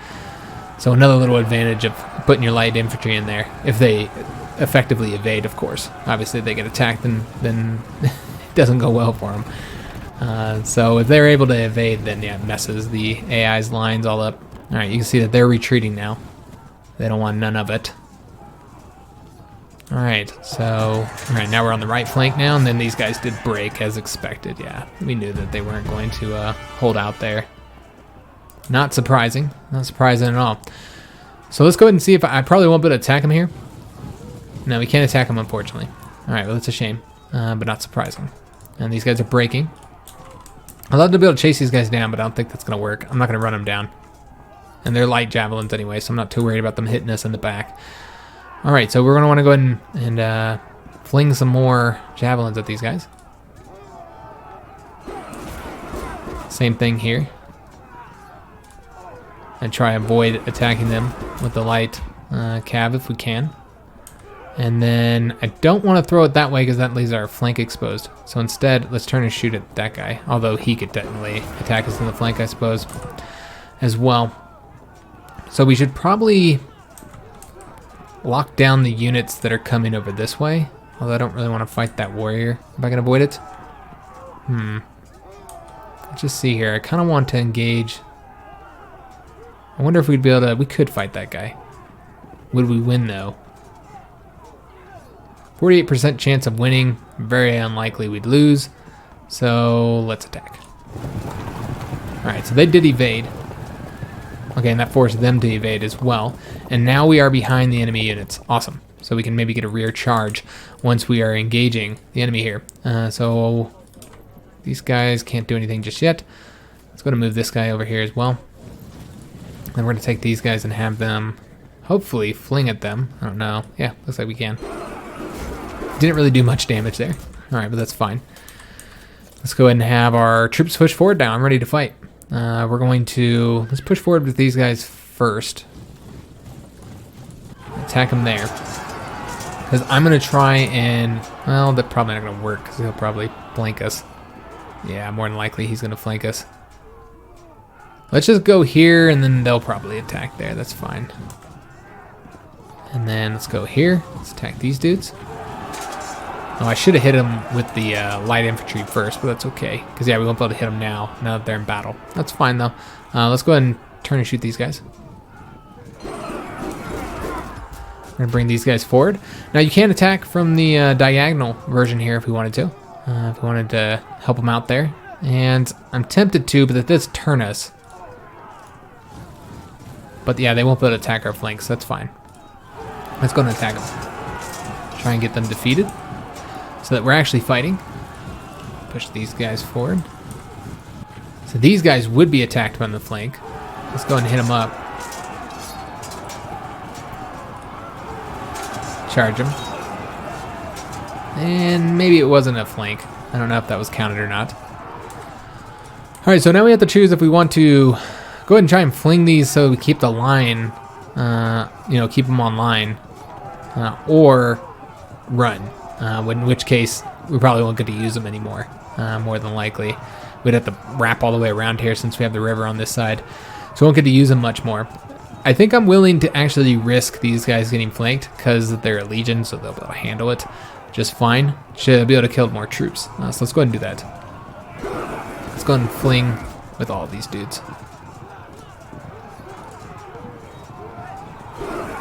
So another little advantage of putting your light infantry in there, if they effectively evade, of course. Obviously, if they get attacked, then it doesn't go well for them. So if they're able to evade, then yeah, it messes the AI's lines all up. All right, you can see that they're retreating now. They don't want none of it. All right, now we're on the right flank now, and then these guys did break as expected. Yeah, we knew that they weren't going to hold out there. Not surprising. Not surprising at all. So let's go ahead and see if I probably won't be able to attack him here. No, we can't attack him, unfortunately. All right, well, that's a shame, but not surprising. And these guys are breaking. I'd love to be able to chase these guys down, but I don't think that's going to work. I'm not going to run them down. And they're light javelins anyway, so I'm not too worried about them hitting us in the back. All right, so we're going to want to go ahead and fling some more javelins at these guys. Same thing here. And try and avoid attacking them with the light cav if we can. And then I don't want to throw it that way because that leaves our flank exposed. So instead, let's turn and shoot at that guy. Although he could technically attack us in the flank, I suppose, as well. So we should probably lock down the units that are coming over this way. Although I don't really want to fight that warrior if I can avoid it. Let's just see here. I kind of want to engage. I wonder if we'd be able to... We could fight that guy. Would we win, though? 48% chance of winning. Very unlikely we'd lose. So let's attack. Alright, so they did evade. Okay, and that forced them to evade as well. And now we are behind the enemy units. Awesome. So we can maybe get a rear charge once we are engaging the enemy here. So these guys can't do anything just yet. Let's go to move this guy over here as well. Then we're going to take these guys and have them hopefully fling at them. I don't know. Yeah, looks like we can. Didn't really do much damage there. Alright, but that's fine. Let's go ahead and have our troops push forward now. I'm ready to fight. We're going to... Let's push forward with these guys first. Attack them there. Because I'm going to try and... Well, that's probably not going to work because he'll probably flank us. Yeah, more than likely he's going to flank us. Let's just go here and then they'll probably attack there. That's fine. And then let's go here. Let's attack these dudes. Oh, I should have hit him with the light infantry first, but that's okay. Because, yeah, we won't be able to hit them now that they're in battle. That's fine, though. Let's go ahead and turn and shoot these guys. We're going to bring these guys forward. Now, you can attack from the diagonal version here if we wanted to. If we wanted to help them out there. And I'm tempted to, but that does turn us. But, yeah, they won't be able to attack our flanks. That's fine. Let's go and attack them. Try and get them defeated. So that we're actually fighting. Push these guys forward. So these guys would be attacked from the flank. Let's go and hit them up. Charge them. And maybe it wasn't a flank. I don't know if that was counted or not. Alright, so now we have to choose if we want to go ahead and try and fling these so we keep the line, keep them on line, or run. In which case, we probably won't get to use them anymore, more than likely. We'd have to wrap all the way around here since we have the river on this side. So we won't get to use them much more. I think I'm willing to actually risk these guys getting flanked because they're a legion, so they'll be able to handle it just fine. Should be able to kill more troops. So let's go ahead and do that. Let's go ahead and fling with all of these dudes.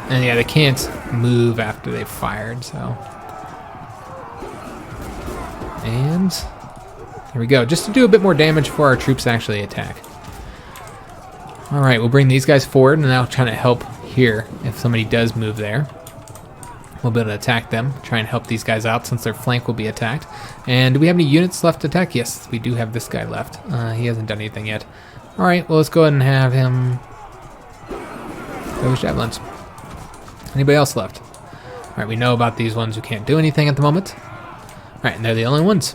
And yeah, they can't move after they've fired, so... And there we go, just to do a bit more damage before our troops actually attack. Alright, we'll bring these guys forward and now try to help here if somebody does move there. We'll be able to attack them, try and help these guys out since their flank will be attacked. And do we have any units left to attack? Yes, we do have this guy left. He hasn't done anything yet. Alright, well let's go ahead and have him go with javelins. Anybody else left? Alright, we know about these ones who can't do anything at the moment. Alright, and they're the only ones.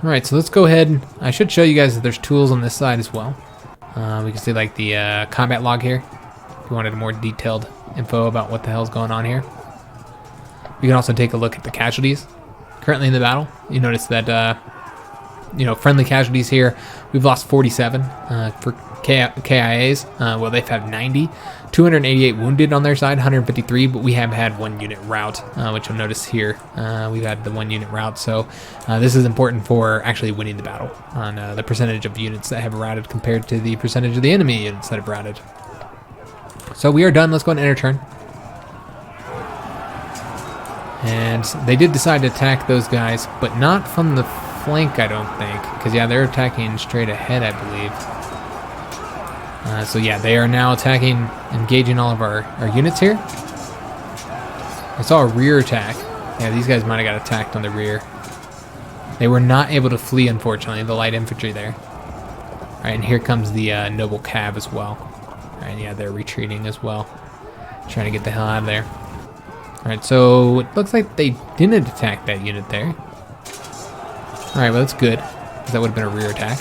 Alright, so let's go ahead. I should show you guys that there's tools on this side as well. We can see like the combat log here. If you wanted more detailed info about what the hell's going on here. We can also take a look at the casualties currently in the battle. You notice that, friendly casualties here. We've lost 47 for KIAs. Well, they've had 90. 288 wounded on their side, 153, but we have had one unit rout, which you'll notice here. We've had the one unit rout, so this is important for actually winning the battle on the percentage of units that have routed compared to the percentage of the enemy units that have routed. So we are done. Let's go and enter turn. And they did decide to attack those guys, but not from the flank, I don't think, because yeah, they're attacking straight ahead, I believe. So yeah, they are now attacking, engaging all of our units here. I saw a rear attack. Yeah, these guys might have got attacked on the rear. They were not able to flee, unfortunately, the light infantry there. Alright, and here comes the noble cav as well. Alright, yeah, they're retreating as well. Trying to get the hell out of there. Alright, so it looks like they didn't attack that unit there. Alright, well that's good, because that would have been a rear attack.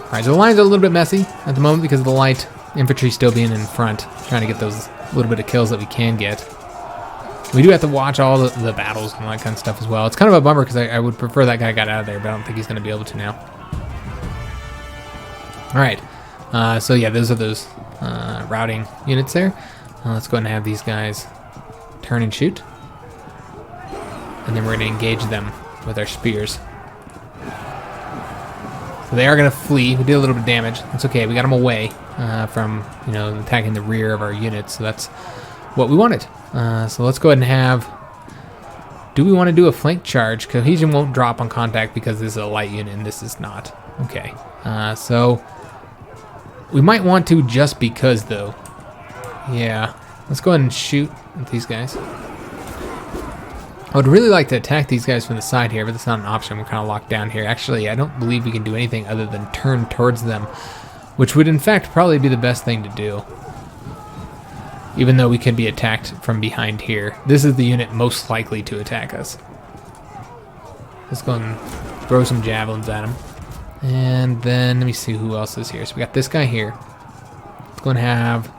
Alright, so the lines are a little bit messy at the moment because of the light infantry still being in front, trying to get those little bit of kills that we can get. We do have to watch all the battles and all that kind of stuff as well. It's kind of a bummer because I would prefer that guy got out of there, but I don't think he's going to be able to now. Alright, so yeah, those are those routing units there. Let's go ahead and have these guys turn and shoot. And then we're going to engage them with our spears. So they are going to flee. We did a little bit of damage. That's okay. We got them away from, attacking the rear of our units. So that's what we wanted. So let's go ahead and have do we want to do a flank charge? Cohesion won't drop on contact because this is a light unit and this is not. Okay, so we might want to just because though. Yeah, let's go ahead and shoot at these guys. I would really like to attack these guys from the side here, but that's not an option. We're kind of locked down here. Actually, I don't believe we can do anything other than turn towards them, which would in fact probably be the best thing to do. Even though we could be attacked from behind here. This is the unit most likely to attack us. Let's go and throw some javelins at him. And then, let me see who else is here. So we got this guy here. Let's go and have...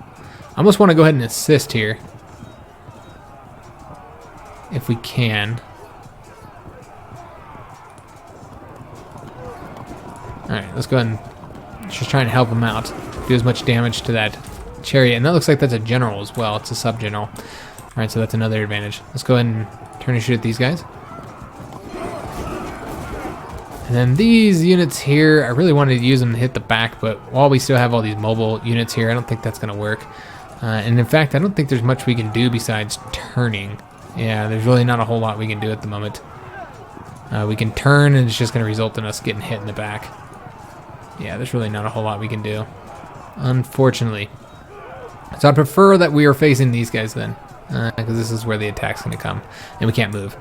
I almost want to go ahead and assist here. If we can. Alright, let's go ahead and just try and help him out. Do as much damage to that chariot. And that looks like that's a general as well. It's a sub-general. Alright, so that's another advantage. Let's go ahead and turn and shoot at these guys. And then these units here, I really wanted to use them to hit the back, but while we still have all these mobile units here, I don't think that's going to work. And in fact, I don't think there's much we can do besides turning. Yeah, there's really not a whole lot we can do at the moment. We can turn and it's just going to result in us getting hit in the back. Yeah, there's really not a whole lot we can do, unfortunately. So I prefer that we are facing these guys then, because this is where the attack's going to come, and we can't move.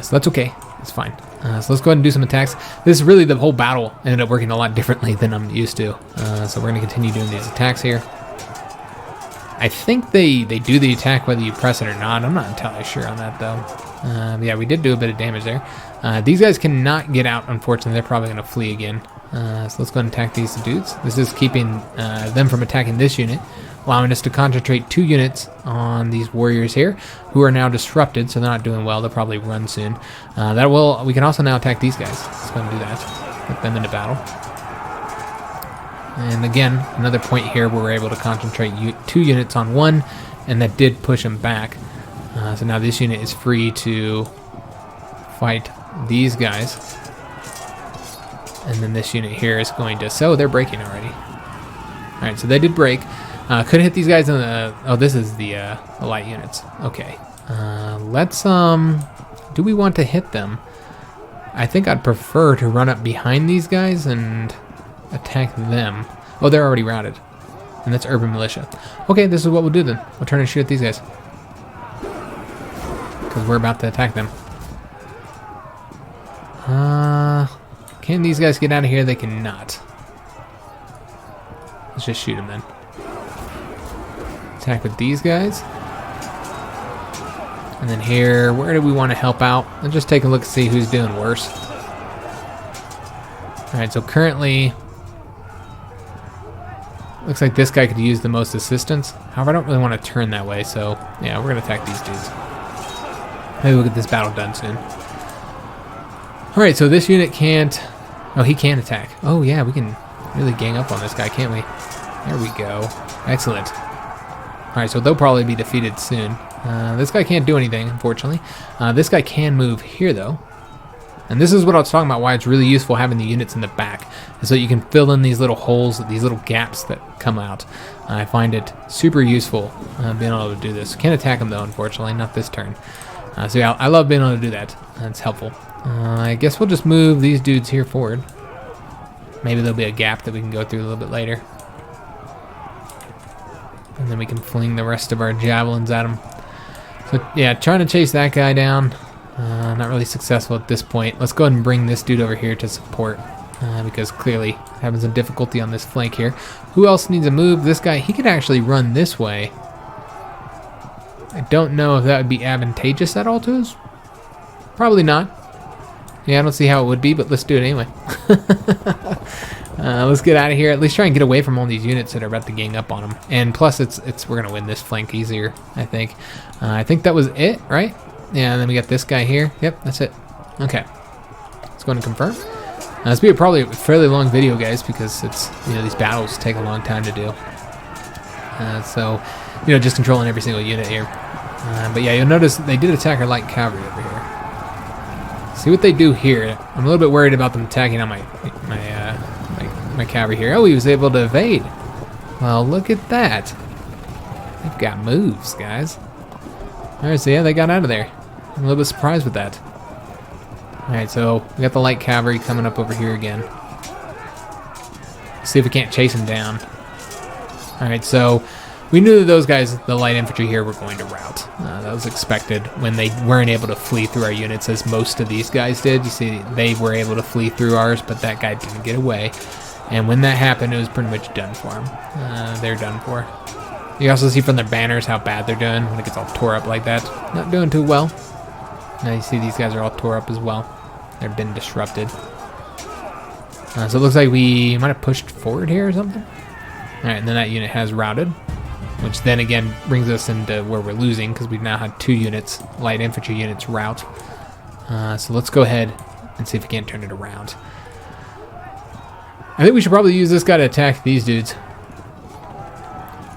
So that's okay. It's fine. So let's go ahead and do some attacks. This is really the whole battle ended up working a lot differently than I'm used to. So we're going to continue doing these attacks here. I think they do the attack whether you press it or not. I'm not entirely sure on that though. Yeah, we did do a bit of damage there. These guys cannot get out, unfortunately. They're probably going to flee again. So let's go ahead and attack these dudes. This is keeping them from attacking this unit, allowing us to concentrate 2 units on these warriors here, who are now disrupted, so they're not doing well. They'll probably run soon. We can also now attack these guys. Let's go ahead and do that. Put them into battle. And again, another point here where we're able to concentrate 2 units on one, and that did push them back. So now this unit is free to fight these guys. And then this unit here is going to... So they're breaking already. Alright, so they did break. Could hit these guys in the... Oh, this is the light units. Okay. Let's... Do we want to hit them? I think I'd prefer to run up behind these guys and attack them. Oh, they're already routed. And that's urban militia. Okay, this is what we'll do then. We'll turn and shoot at these guys. Because we're about to attack them. Can these guys get out of here? They cannot. Let's just shoot them then. Attack with these guys. And then here, where do we want to help out? And just take a look and see who's doing worse. Alright, so currently, looks like this guy could use the most assistance. However, I don't really want to turn that way, so yeah, we're going to attack these dudes. Maybe we'll get this battle done soon. Alright, so this unit can't... Oh, he can attack. Oh yeah, we can really gang up on this guy, can't we? There we go. Excellent. Alright, so they'll probably be defeated soon. This guy can't do anything, unfortunately. This guy can move here, though. And this is what I was talking about, why it's really useful having the units in the back, so you can fill in these little holes, these little gaps that come out. I find it super useful being able to do this. Can't attack him, though, unfortunately, not this turn. So yeah, I love being able to do that. That's helpful. I guess we'll just move these dudes here forward. Maybe there'll be a gap that we can go through a little bit later. And then we can fling the rest of our javelins at him. So yeah, trying to chase that guy down. Not really successful at this point. Let's go ahead and bring this dude over here to support. Because clearly having some difficulty on this flank here. Who else needs a move? This guy, he could actually run this way. I don't know if that would be advantageous at all to us. Probably not. Yeah, I don't see how it would be, but let's do it anyway. Let's get out of here. At least try and get away from all these units that are about to gang up on them. And plus, we're gonna win this flank easier, I think. I think that was it, right? Yeah, and then we got this guy here. Yep, that's it. Okay. Let's go ahead and confirm. This will be probably a fairly long video, guys, because it's these battles take a long time to do. So just controlling every single unit here. But yeah, you'll notice they did attack our light cavalry over here. See what they do here. I'm a little bit worried about them attacking on my cavalry here. Oh, he was able to evade. Well, look at that. They've got moves, guys. Alright, so yeah, they got out of there. I'm a little bit surprised with that. Alright, so we got the light cavalry coming up over here again. See if we can't chase them down. Alright, so we knew that those guys, the light infantry here, were going to rout. That was expected when they weren't able to flee through our units as most of these guys did. You see, they were able to flee through ours, but that guy didn't get away. And when that happened, it was pretty much done for them. They're done for. You also see from their banners how bad they're doing when it gets all tore up like that. Not doing too well. Now you see these guys are all tore up as well. They've been disrupted. So it looks like we might have pushed forward here or something. Alright, and then that unit has routed, which then again brings us into where we're losing because we've now had 2 units, light infantry units, rout. So let's go ahead and see if we can't turn it around. I think we should probably use this guy to attack these dudes.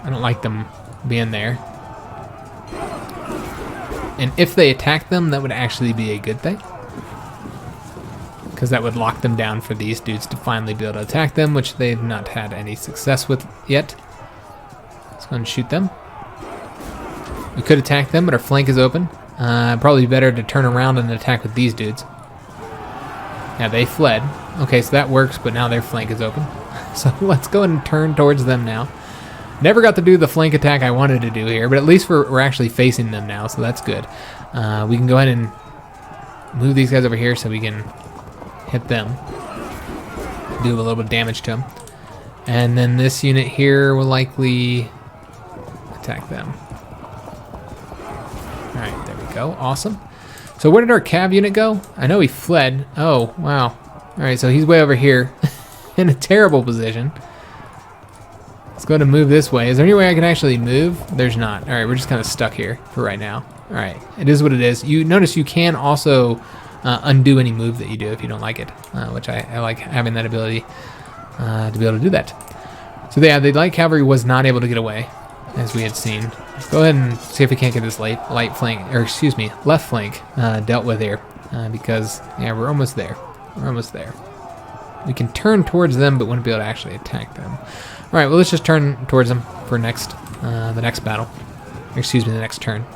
I don't like them being there. And if they attack them, that would actually be a good thing. Because that would lock them down for these dudes to finally be able to attack them, which they've not had any success with yet. Let's go and shoot them. We could attack them, but our flank is open. Probably better to turn around and attack with these dudes. Yeah, they fled. Okay, so that works, but now their flank is open. So let's go and turn towards them now. Never got to do the flank attack I wanted to do here, but at least we're actually facing them now, so that's good. We can go ahead and move these guys over here so we can hit them. Do a little bit of damage to them. And then this unit here will likely attack them. Alright, there we go. Awesome. So where did our cav unit go? I know he fled. Oh, wow. Alright, so he's way over here in a terrible position. Let's go ahead and move this way. Is there any way I can actually move? There's not. Alright, we're just kind of stuck here for right now. Alright, it is what it is. You notice you can also undo any move that you do if you don't like it, which I like having that ability to be able to do that. So yeah, the light cavalry was not able to get away, as we had seen. Let's go ahead and see if we can't get this light flank, or excuse me, left flank dealt with here, because yeah, we're almost there. We're almost there. We can turn towards them, but wouldn't be able to actually attack them. All right, well, let's just turn towards them for the next battle. Excuse me, the next turn.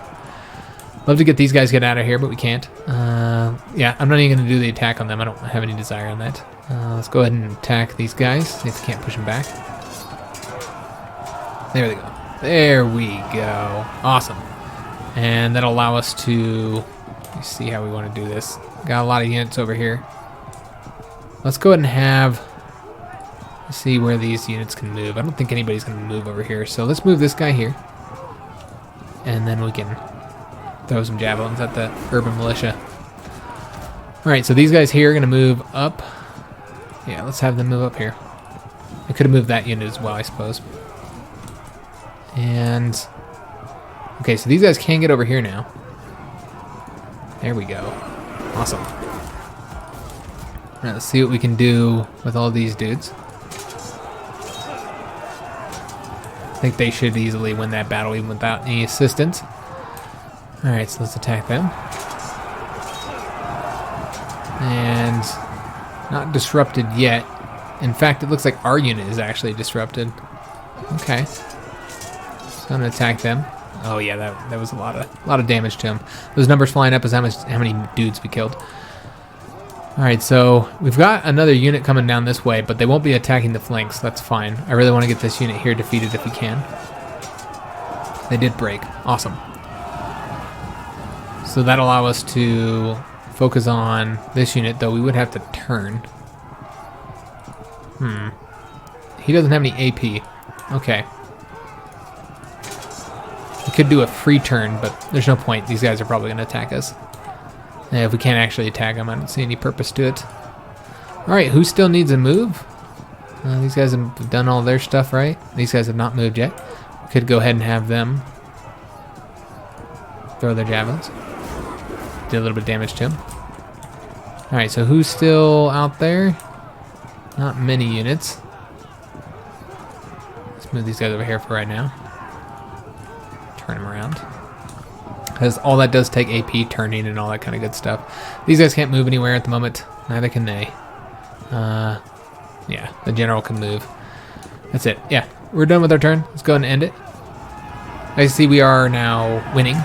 Love to get these guys get out of here, but we can't. Yeah, I'm not even going to do the attack on them. I don't have any desire on that. Let's go ahead and attack these guys. See if we can't push them back. There they go. There we go. Awesome. And that'll allow us to see how we want to do this. Got a lot of units over here. Let's go ahead and have... see where these units can move. I don't think anybody's going to move over here, so let's move this guy here. And then we can throw some javelins at the urban militia. Alright, so these guys here are going to move up. Yeah, let's have them move up here. I could have moved that unit as well, I suppose. And... okay, so these guys can get over here now. There we go. Awesome. Alright, let's see what we can do with all these dudes. I think they should easily win that battle even without any assistance. Alright, so let's attack them. And not disrupted yet. In fact, it looks like our unit is actually disrupted. Okay. So I'm gonna attack them. Oh yeah, that was a lot of damage to him. Those numbers flying up is how many dudes we killed. Alright, so we've got another unit coming down this way, but they won't be attacking the flanks. That's fine. I really want to get this unit here defeated if we can. They did break. Awesome. So that'll allow us to focus on this unit, though we would have to turn. He doesn't have any AP. Okay. We could do a free turn, but there's no point. These guys are probably going to attack us. And if we can't actually attack them, I don't see any purpose to it. Alright, who still needs a move? These guys have done all their stuff, right? These guys have not moved yet. We could go ahead and have them throw their javelins. Did a little bit of damage to him. Alright, so who's still out there? Not many units. Let's move these guys over here for right now. Turn them around. Because all that does take AP turning and all that kind of good stuff. These guys can't move anywhere at the moment. Neither can they. Yeah, the general can move. That's it. Yeah, we're done with our turn. Let's go ahead and end it. I see we are now winning.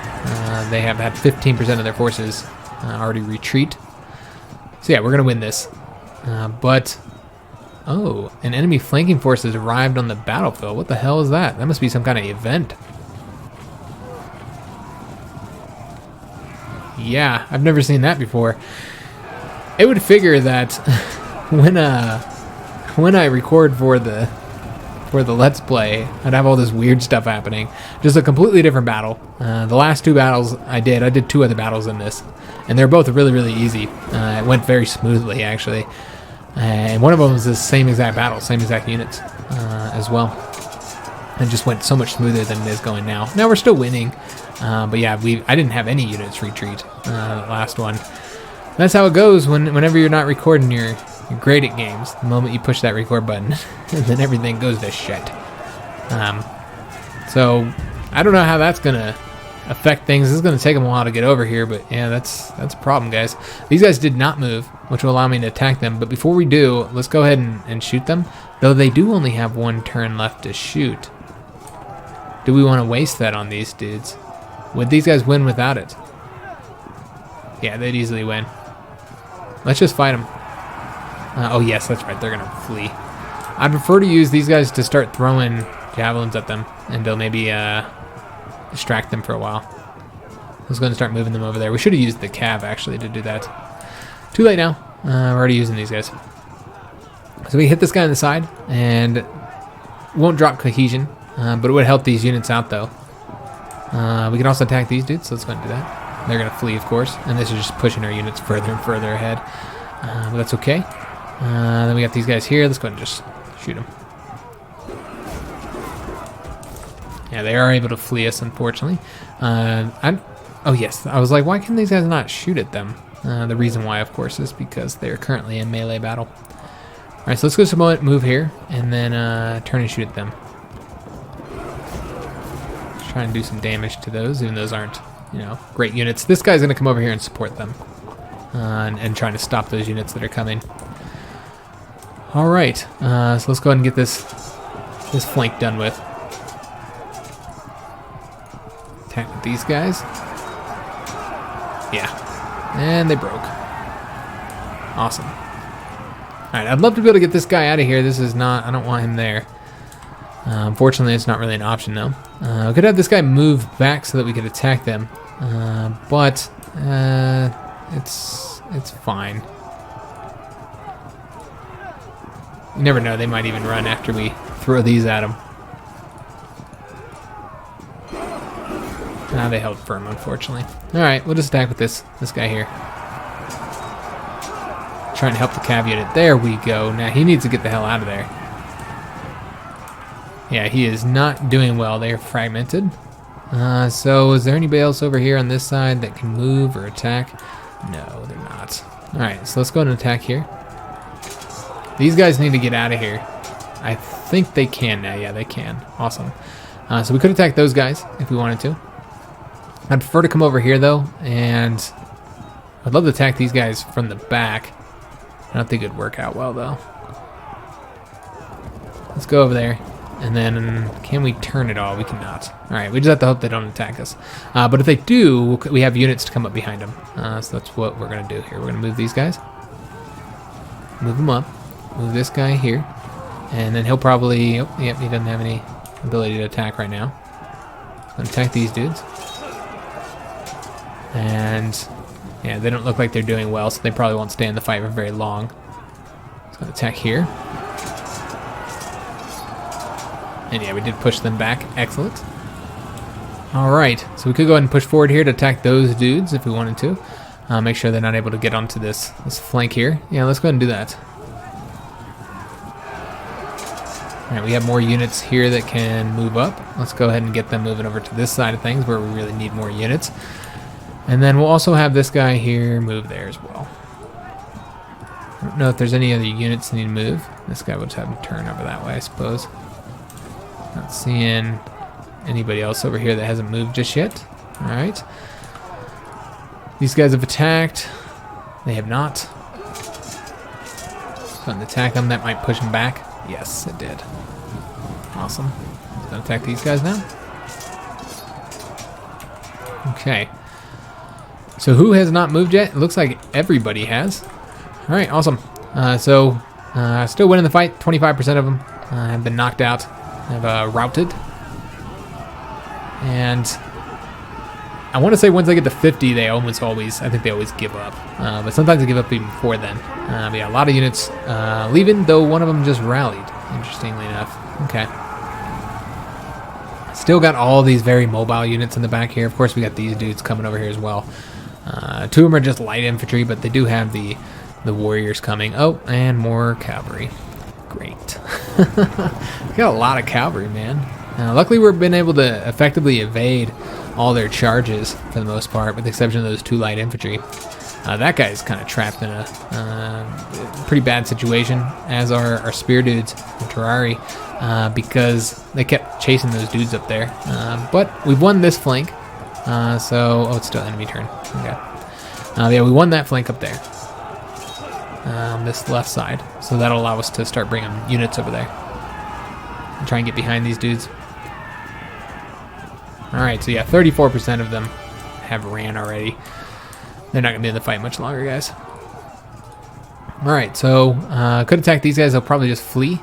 They have had 15% of their forces already retreat. So yeah, we're going to win this. Oh, an enemy flanking force has arrived on the battlefield. What the hell is that? That must be some kind of event. Yeah, I've never seen that before. It would figure that when I record for the Let's Play, I'd have all this weird stuff happening. Just a completely different battle. The last two battles I did 2 other battles in this, and they're both really, really easy. It went very smoothly, actually. And one of them was the same exact battle, same exact units as well. It just went so much smoother than it is going now. Now we're still winning, but yeah, I didn't have any units retreat last one. That's how it goes whenever you're not recording. You're great at games. The moment you push that record button, and then everything goes to shit. So I don't know how that's gonna affect things. This is gonna take them a while to get over here, but yeah, that's a problem, guys. These guys did not move, which will allow me to attack them. But before we do, let's go ahead and shoot them. Though they do only have 1 turn left to shoot. Do we want to waste that on these dudes? Would these guys win without it? Yeah, they'd easily win. Let's just fight them. Oh yes, that's right, they're gonna flee. I'd prefer to use these guys to start throwing javelins at them, and they'll maybe distract them for a while. I was going to start moving them over there. We should have used the cav actually to do that. Too late now. We're already using these guys. So we hit this guy on the side, and it won't drop cohesion, but it would help these units out though. We can also attack these dudes, so let's go and do that. They're going to flee, of course, and this is just pushing our units further and further ahead. But that's okay. Then we got these guys here. Let's go ahead and just shoot them. Yeah, they are able to flee us, unfortunately. Oh yes, I was like, why can these guys not shoot at them? The reason why, of course, is because they're currently in melee battle. All right, so let's go some move here, and then turn and shoot at them. Let's try and do some damage to those, even those aren't, great units. This guy's gonna come over here and support them, and trying to stop those units that are coming. All right, so let's go ahead and get this flank done with. Attack with these guys. Yeah, and they broke. Awesome. All right, I'd love to be able to get this guy out of here. This is not, I don't want him there. Unfortunately, it's not really an option though. We could have this guy move back so that we could attack them, but it's fine. You never know, they might even run after we throw these at them. They held firm, unfortunately. All right, we'll just attack with this guy here. Trying to help the cav unit. There we go. Now he needs to get the hell out of there. Yeah, he is not doing well. They are fragmented. So is there anybody else over here on this side that can move or attack? No, they're not. All right, so let's go ahead and attack here. These guys need to get out of here. I think they can now. Yeah, they can. Awesome. So we could attack those guys if we wanted to. I'd prefer to come over here though, and I'd love to attack these guys from the back. I don't think it'd work out well though. Let's go over there, and then can we turn it all? We cannot. All right, we just have to hope they don't attack us. But if they do, we have units to come up behind them. So that's what we're gonna do here. We're gonna move these guys, move them up, move this guy here, and then he'll probably. Oh, yep, he doesn't have any ability to attack right now. Gonna attack these dudes. And yeah, they don't look like they're doing well, so they probably won't stay in the fight for very long. Let's go attack here. And yeah, we did push them back. Excellent. All right, so we could go ahead and push forward here to attack those dudes if we wanted to. Make sure they're not able to get onto this flank here. Yeah, let's go ahead and do that. All right, we have more units here that can move up. Let's go ahead and get them moving over to this side of things where we really need more units. And then we'll also have this guy here move there as well. I don't know if there's any other units that need to move. This guy will just have him turn over that way, I suppose. Not seeing anybody else over here that hasn't moved just yet. All right. These guys have attacked. They have not. Go and attack them. That might push them back. Yes, it did. Awesome. Gonna attack these guys now. Okay. So who has not moved yet? It looks like everybody has. All right, awesome. Still winning the fight. 25% of them have been knocked out, have routed. And I want to say once they get to 50, they almost always, I think they always give up. But sometimes they give up even before then. But yeah, a lot of units leaving, though one of them just rallied, interestingly enough. Okay. Still got all these very mobile units in the back here. Of course, we got these dudes coming over here as well. Two of them are just light infantry, but they do have the warriors coming. Oh, and more cavalry. Great. We got a lot of cavalry, man. Luckily, we've been able to effectively evade all their charges for the most part, with the exception of those 2 light infantry. That guy's kind of trapped in a pretty bad situation, as are our spear dudes, the Terrari, because they kept chasing those dudes up there. But we've won this flank, oh, it's still enemy turn. Okay. Yeah, we won that flank up there, this left side, so that'll allow us to start bringing units over there and try and get behind these dudes. Alright, so yeah, 34% of them have ran already. They're not going to be in the fight much longer, guys. Alright, so could attack these guys. They'll probably just flee,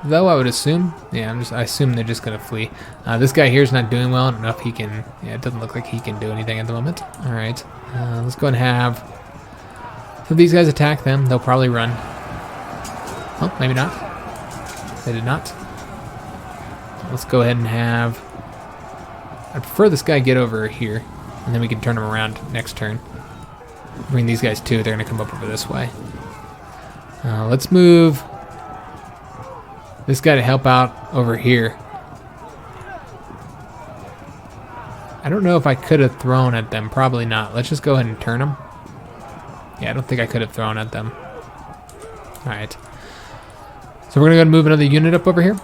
though, I would assume. Yeah, I assume they're just going to flee. This guy here is not doing well. I don't know if he can... Yeah, it doesn't look like he can do anything at the moment. Alright, let's go and have... So if these guys attack them, they'll probably run. Oh, maybe not. They did not. Let's go ahead and have... I prefer this guy get over here, and then we can turn him around next turn. Bring these guys too. They're going to come up over this way. Let's move this guy to help out over here. I don't know if I could have thrown at them. Probably not. Let's just go ahead and turn them. Yeah, I don't think I could have thrown at them. Alright. So we're going to go and move another unit up over here.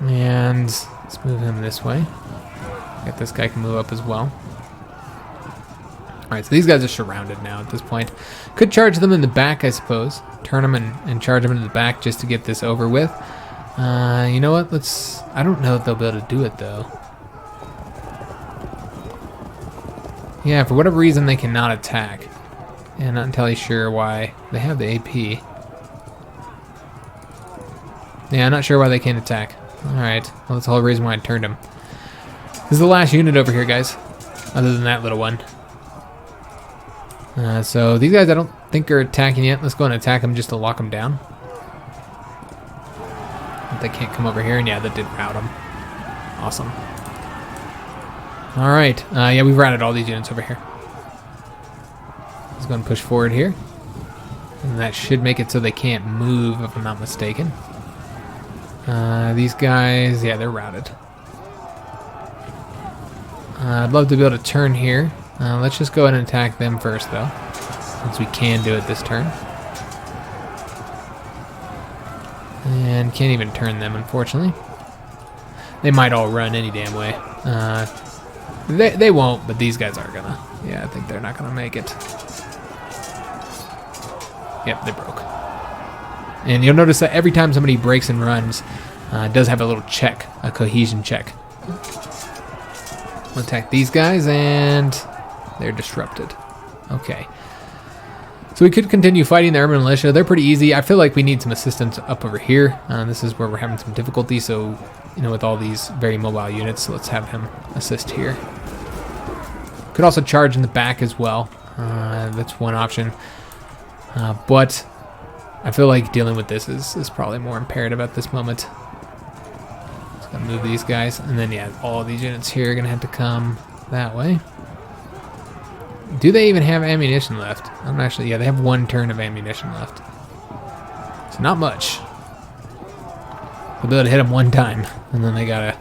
And let's move him this way. If this guy can move up as well. Alright, so these guys are surrounded now at this point. Could charge them in the back, I suppose. Turn them and charge them into the back just to get this over with. You know what? I don't know if they'll be able to do it, though. Yeah, for whatever reason, they cannot attack. And not entirely sure why. They have the AP. Yeah, I'm not sure why they can't attack. Alright, well, that's the whole reason why I turned him. This is the last unit over here, guys. Other than that little one. So these guys I don't think are attacking yet. Let's go and attack them just to lock them down. If they can't come over here, and yeah, that did rout them. Awesome. Alright, yeah, we've routed all these units over here. Let's go and push forward here. And that should make it so they can't move, if I'm not mistaken. These guys, yeah, they're routed. I'd love to be able to turn here. Let's just go ahead and attack them first, though, since we can do it this turn. And can't even turn them, unfortunately. They might all run any damn way. They won't, but these guys are gonna. Yeah, I think they're not gonna make it. Yep, they broke. And you'll notice that every time somebody breaks and runs, it does have a little check, a cohesion check. We'll attack these guys, and they're disrupted. Okay. So we could continue fighting the urban militia. They're pretty easy. I feel like we need some assistance up over here. This is where we're having some difficulty, so, you know, with all these very mobile units, so let's have him assist here. Could also charge in the back as well. That's one option. But I feel like dealing with this is probably more imperative at this moment. Just gonna move these guys, and then yeah, all of these units here are gonna have to come that way. Do they even have ammunition left? I'm actually, yeah, they have one turn of ammunition left. So not much. We'll be able to hit them one time, and then they gotta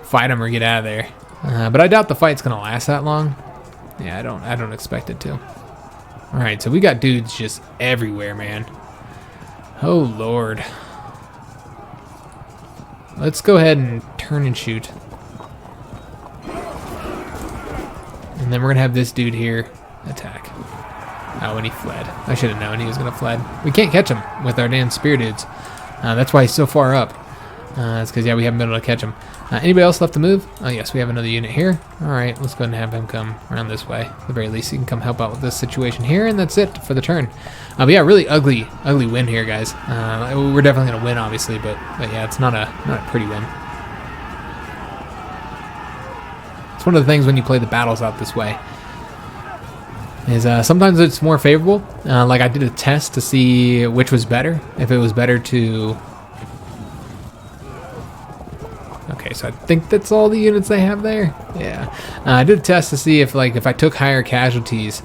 fight them or get out of there. But I doubt the fight's gonna last that long. Yeah, I don't expect it to. All right, so we got dudes just everywhere, man. Oh Lord. Let's go ahead and turn and shoot. And then we're gonna have this dude here attack. Oh, and he fled. I should have known he was gonna fled. We can't catch him with our damn spear dudes. That's why he's so far up. It's because, yeah, we haven't been able to catch him. Anybody else left to move? Oh, yes, we have another unit here. All right, let's go ahead and have him come around this way. At the very least, he can come help out with this situation here, and that's it for the turn. But yeah, really ugly win here, guys. We're definitely going to win, obviously, but yeah, it's not a pretty win. It's one of the things when you play the battles out this way. Is sometimes it's more favorable. Like I did a test to see which was better. If it was better to... Okay, so I think that's all the units they have there. Yeah, I did a test to see if I took higher casualties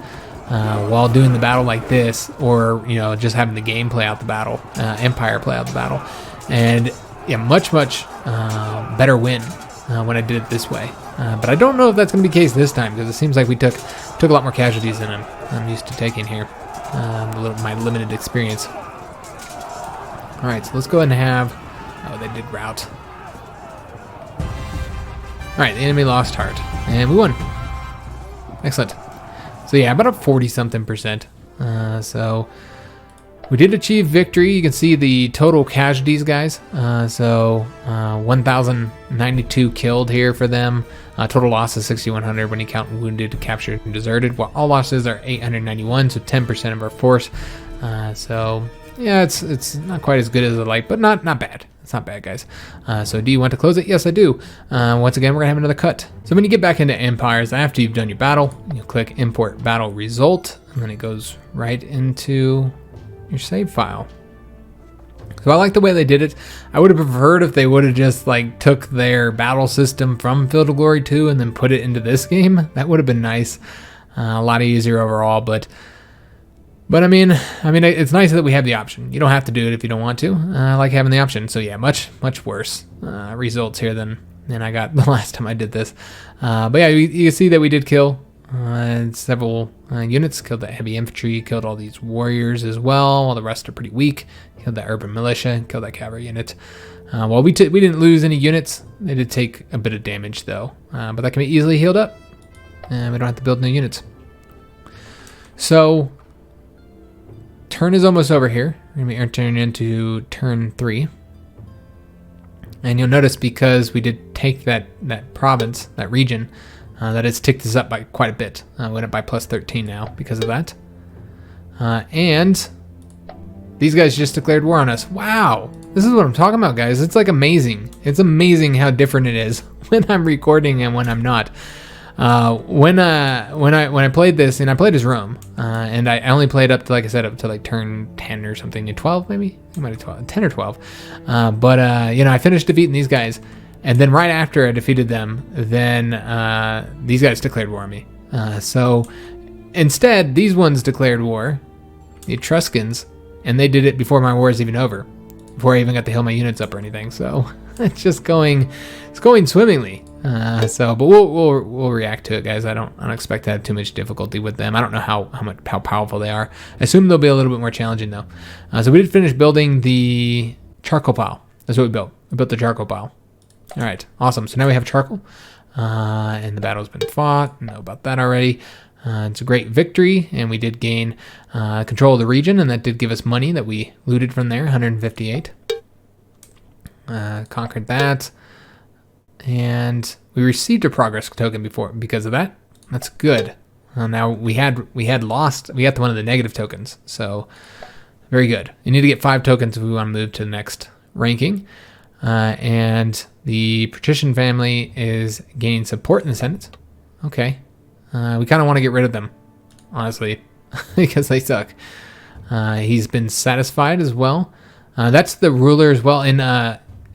while doing the battle like this, or just having the game play out the battle, Empire play out the battle, and yeah, much better win when I did it this way. But I don't know if that's going to be the case this time, because it seems like we took a lot more casualties than I'm used to taking here. My limited experience. All right, so let's go ahead and have... Oh, they did rout. All right, the enemy lost heart, and we won. Excellent. So yeah, about a 40-something%. So we did achieve victory. You can see the total casualties, guys. 1,092 killed here for them. Total loss is 6,100 when you count wounded, captured, and deserted. Well, all losses are 891, so 10% of our force. So yeah, it's not quite as good as I'd like, but not bad. It's not bad, guys. So do you want to close it? Yes, I do. Once again, we're gonna have another cut. So when you get back into Empires, after you've done your battle, you click Import Battle Result, and then it goes right into your save file. So I like the way they did it. I would have preferred if they would have just took their battle system from Field of Glory 2 and then put it into this game. That would have been nice. A lot easier overall, but I mean, it's nice that we have the option. You don't have to do it if you don't want to. I like having the option. So yeah, much worse results here than I got the last time I did this. But yeah, you can see that we did kill several units. Killed that heavy infantry, killed all these warriors as well, while the rest are pretty weak. Killed that urban militia, killed that cavalry unit. Well, we didn't lose any units. They did take a bit of damage though, but that can be easily healed up, and we don't have to build new units. So turn is almost over here. We're gonna be entering into turn 3. And you'll notice, because we did take that province, that region, that it's ticked us up by quite a bit. We went up by plus 13 now because of that. And these guys just declared war on us. Wow, this is what I'm talking about, guys. It's amazing. It's amazing how different it is when I'm recording and when I'm not. When I played this, and I played as Rome, and I only played up to, like I said, up to turn 10 or something, 12 maybe, it might have 12, 10 or 12. But I finished defeating these guys, and then right after I defeated them, then these guys declared war on me. So instead, these ones declared war, the Etruscans, and they did it before my war is even over, before I even got to heal my units up or anything. So it's going swimmingly. But we'll react to it, guys. I don't expect to have too much difficulty with them. I don't know how powerful they are. I assume they'll be a little bit more challenging though. So we did finish building the charcoal pile. That's what we built. We built the charcoal pile. All right, awesome. So now we have charcoal, and the battle's been fought. I know about that already. It's a great victory, and we did gain control of the region, and that did give us money that we looted from there, 158. Conquered that. And we received a progress token because of that. That's good. Now we had lost. We got one of the negative tokens, so very good. You need to get 5 tokens if we want to move to the next ranking. And the Patrician family is gaining support in the Senate. Okay, we kind of want to get rid of them, honestly, because they suck. He's been satisfied as well. That's the ruler as well.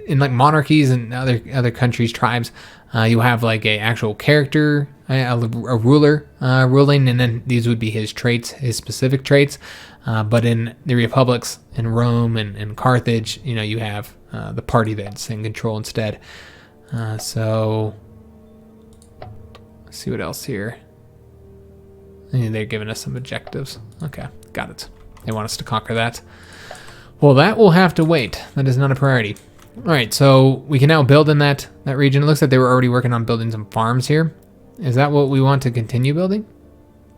In monarchies and other countries, tribes, you have a actual character, a ruler ruling, and then these would be his traits, his specific traits. But in the republics in Rome and Carthage, you have the party that's in control instead. So let's see what else here. And they're giving us some objectives. Okay, got it. They want us to conquer that. Well, that will have to wait. That is not a priority. All right, so we can now build in that region. It looks like they were already working on building some farms here. Is that what we want to continue building?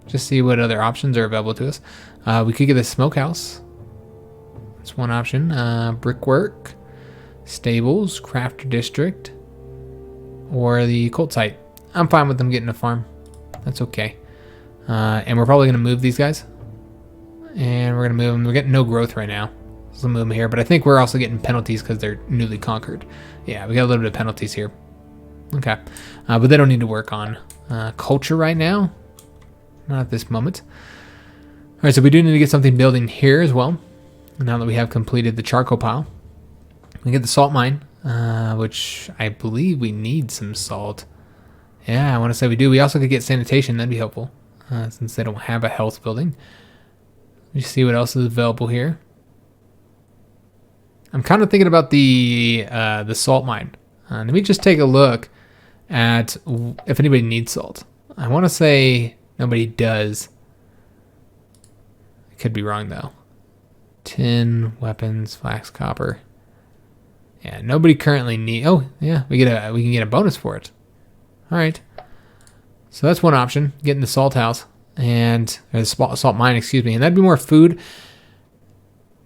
Just see what other options are available to us. We could get a smokehouse. That's one option. Brickwork. stables, crafter district, or the cult site. I'm fine with them getting a farm. That's okay. And we're probably going to move these guys. And we're going to move them. We're getting no growth right now. So we'll move them here. But I think we're also getting penalties because they're newly conquered. Yeah, we got a little bit of penalties here. Okay. But they don't need to work on culture right now. Not at this moment. All right, so we do need to get something building here as well. Now that we have completed the charcoal pile. We get the salt mine, which I believe we need some salt. Yeah, I want to say we do. We also could get sanitation. That'd be helpful since they don't have a health building. Let me see what else is available here. I'm kind of thinking about the salt mine. Let me just take a look at if anybody needs salt. I want to say nobody does. I could be wrong though. Tin, weapons, flax, copper. Yeah, nobody currently need. Oh, yeah, we can get a bonus for it. All right. So that's one option, getting the salt house and or the salt mine, excuse me, and that'd be more food.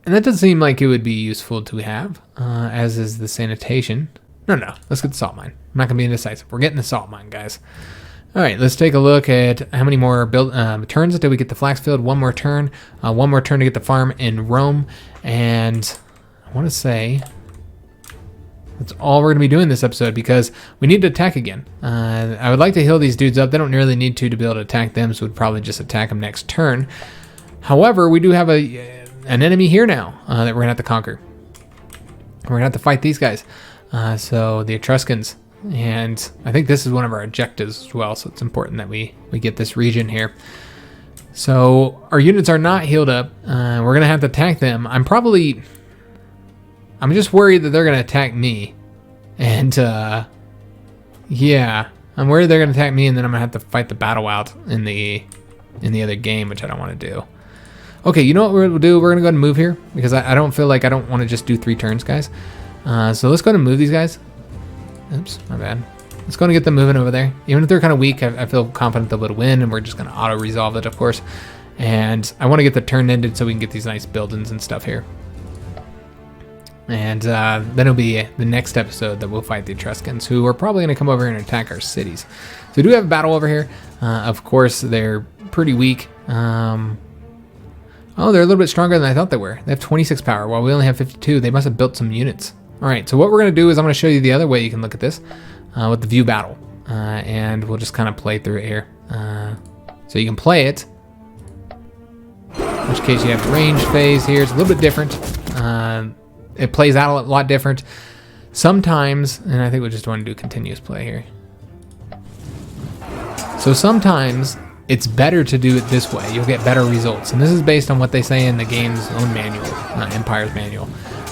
And that doesn't seem like it would be useful to have, as is the sanitation. No, let's get the salt mine. I'm not gonna be indecisive. We're getting the salt mine, guys. All right, let's take a look at how many more turns until we get the flax field. One more turn to get the farm in Rome, and I want to say that's all we're going to be doing this episode because we need to attack again. I would like to heal these dudes up. They don't really need to be able to attack them, so we'd probably just attack them next turn. However, we do have an enemy here now that we're going to have to conquer. We're going to have to fight these guys. So the Etruscans. And I think this is one of our objectives as well, so it's important that we get this region here. So our units are not healed up. We're going to have to attack them. I'm just worried that they're going to attack me. And, yeah. I'm worried they're going to attack me, and then I'm going to have to fight the battle out in the other game, which I don't want to do. Okay, you know what we'll do? We're going to go ahead and move here, because I don't feel like I don't want to just do 3 turns, guys. So let's go ahead and move these guys. Oops, my bad. Let's go and get them moving over there. Even if they're kind of weak, I feel confident they'll be able to win, and we're just going to auto-resolve it, of course. And I want to get the turn ended so we can get these nice buildings and stuff here. And then it'll be the next episode that we'll fight the Etruscans, who are probably going to come over here and attack our cities. So we do have a battle over here. Of course, they're pretty weak. Oh, they're a little bit stronger than I thought they were. They have 26 power, while we only have 52. They must have built some units. All right, so what we're going to do is I'm going to show you the other way you can look at this with the view battle. And we'll just kind of play through it here. So you can play it. In which case you have range phase here. It's a little bit different. It plays out a lot different. Sometimes, and I think we just want to do continuous play here. So sometimes it's better to do it this way. You'll get better results. And this is based on what they say in the game's own manual, Empire's manual.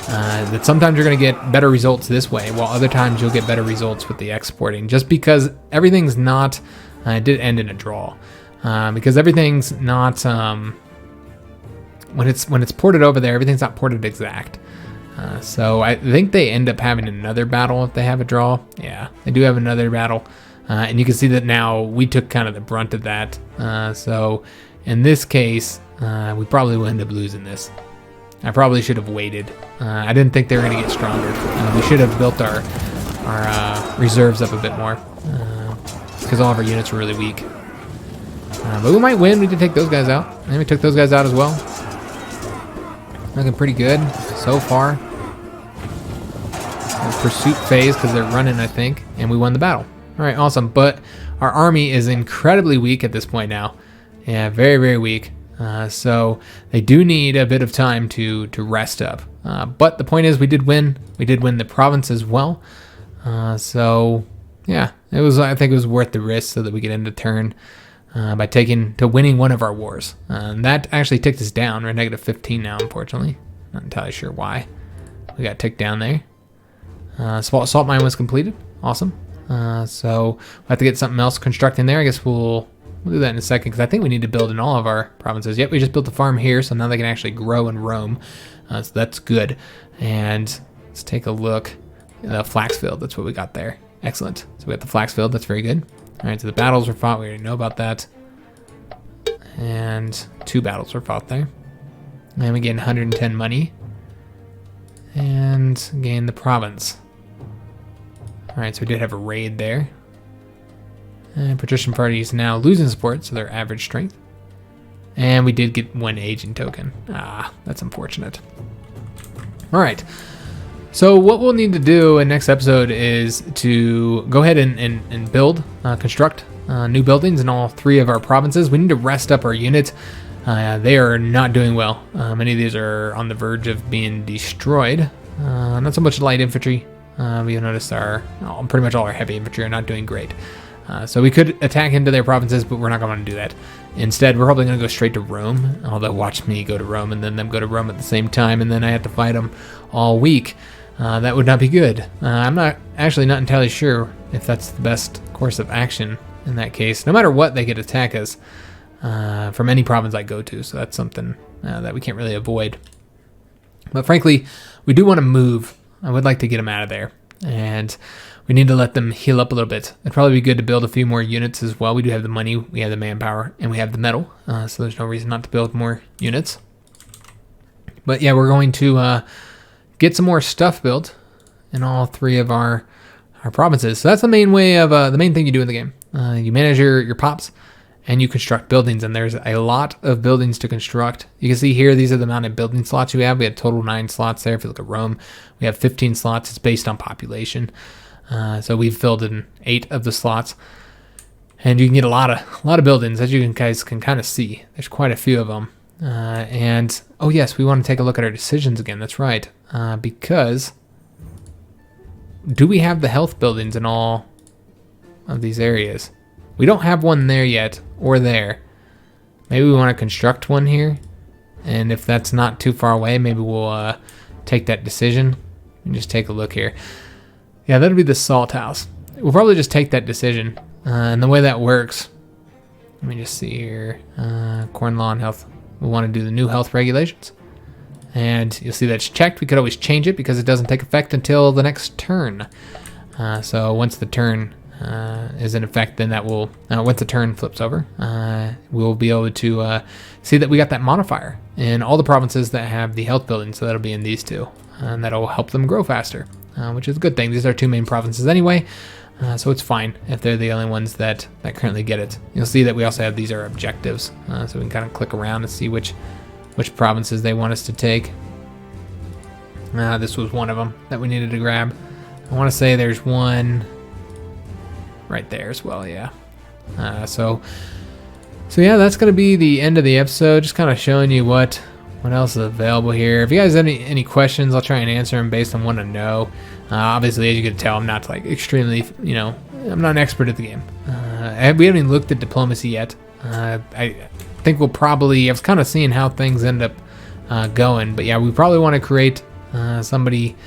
That sometimes you're going to get better results this way, while other times you'll get better results with the exporting. Just because everything's not, it did end in a draw. Because everything's not, when it's ported over there, everything's not ported exact. So I think they end up having another battle if they have a draw. Yeah, they do have another battle. And you can see that now we took kind of the brunt of that. So in this case, we probably will end up losing this. I probably should have waited. I didn't think they were going to get stronger. We should have built our reserves up a bit more. Because all of our units were really weak. But we might win. We did take those guys out. And we took those guys out as well. Looking pretty good so far. Pursuit phase because they're running, I think. And we won the battle. All right, awesome. But our army is incredibly weak at this point now. Yeah, very, very weak. So they do need a bit of time to rest up. But the point is, we did win. We did win the province as well. So yeah, I think it was worth the risk so that we could end the turn by winning one of our wars. And that actually ticked us down. We're negative 15 now, unfortunately. Not entirely sure why we got ticked down there. Salt mine was completed. Awesome. So we'll have to get something else constructing there. I guess we'll do that in a second because I think we need to build in all of our provinces. Yep, we just built a farm here, so now they can actually grow in Rome. So that's good. And let's take a look at the flax field. That's what we got there. Excellent. So we got the flax field. That's very good. All right, so the battles were fought. We already know about that. And 2 battles were fought there. And we get 110 money. and gain the province. Alright, so we did have a raid there. And patrician party is now losing support, so they're average strength. And we did get 1 aging token. Ah, that's unfortunate. Alright, so what we'll need to do in next episode is to go ahead and build, construct new buildings in all 3 of our provinces. We need to rest up our units. They are not doing well. Many of these are on the verge of being destroyed. Not so much light infantry. You'll notice pretty much all our heavy infantry are not doing great. So we could attack into their provinces, but we're not going to do that. Instead, we're probably going to go straight to Rome. Although, watch me go to Rome and then them go to Rome at the same time, and then I have to fight them all week. That would not be good. I'm not entirely sure if that's the best course of action in that case. No matter what, they could attack us from any province I go to. So that's something that we can't really avoid. But frankly, we do want to move. I would like to get them out of there. And we need to let them heal up a little bit. It'd probably be good to build a few more units as well. We do have the money, we have the manpower, and we have the metal. So there's no reason not to build more units. But yeah, we're going to get some more stuff built in all 3 of our provinces. So that's the main way of the main thing you do in the game. You manage your pops, and you construct buildings. And there's a lot of buildings to construct. You can see here, these are the amount of building slots you have. We have total 9 slots there. If you look at Rome, we have 15 slots. It's based on population. So we've filled in 8 of the slots, and you can get a lot of buildings, as you guys can kind of see. There's quite a few of them. And oh yes, we want to take a look at our decisions again. That's right, because do we have the health buildings in all of these areas? We don't have one there yet, or there. Maybe we want to construct one here, and if that's not too far away, maybe we'll take that decision and just take a look here. Yeah, that'll be the salt house. We'll probably just take that decision. And the way that works, let me just see here. Corn law and health. We want to do the new health regulations. And you'll see that's checked. We could always change it because it doesn't take effect until the next turn. So once the turn is in effect, then that will, once the turn flips over, we'll be able to see that we got that modifier in all the provinces that have the health building. So that'll be in these 2. And that'll help them grow faster. Which is a good thing. These are 2 main provinces anyway, so it's fine if they're the only ones that currently get it. You'll see that we also have these are objectives, so we can kind of click around and see which provinces they want us to take. This was one of them that we needed to grab. I want to say there's one right there as well, yeah. So yeah, that's going to be the end of the episode, just kind of showing you what else is available here. If you guys have any questions, I'll try and answer them based on what I know. Obviously, as you can tell, I'm not like extremely, I'm not an expert at the game. We haven't even looked at diplomacy yet. I think we'll probably, I was kind of seeing how things end up going, but yeah, we probably want to create somebody,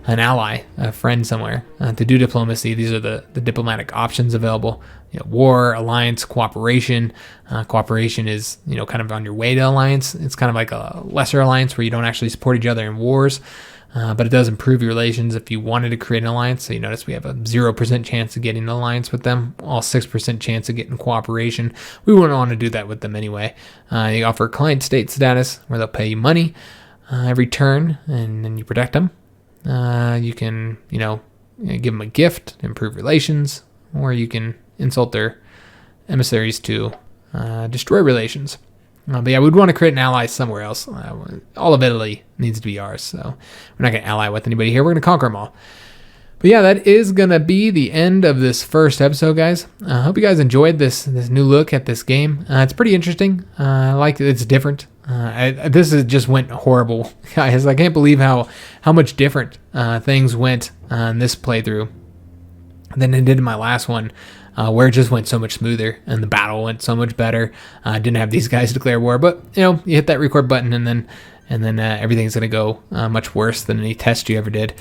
an ally, a friend somewhere to do diplomacy. These are the diplomatic options available. War, alliance, cooperation. Cooperation is, kind of on your way to alliance. It's kind of like a lesser alliance where you don't actually support each other in wars, but it does improve your relations if you wanted to create an alliance. So you notice we have a 0% chance of getting an alliance with them, all 6% chance of getting cooperation. We wouldn't want to do that with them anyway. You offer client state status where they'll pay you money every turn, and then you protect them. You can, give them a gift, improve relations, or you can insult their emissaries to destroy relations. But yeah, we'd want to create an ally somewhere else. All of Italy needs to be ours, so we're not going to ally with anybody here. We're going to conquer them all. But yeah, that is going to be the end of this first episode, guys. I hope you guys enjoyed this new look at this game. It's pretty interesting. I like it. It's different. Just went horrible, guys. I can't believe how much different things went in this playthrough than it did in my last one, where it just went so much smoother and the battle went so much better. Didn't have these guys declare war, but you hit that record button and then everything's gonna go much worse than any test you ever did.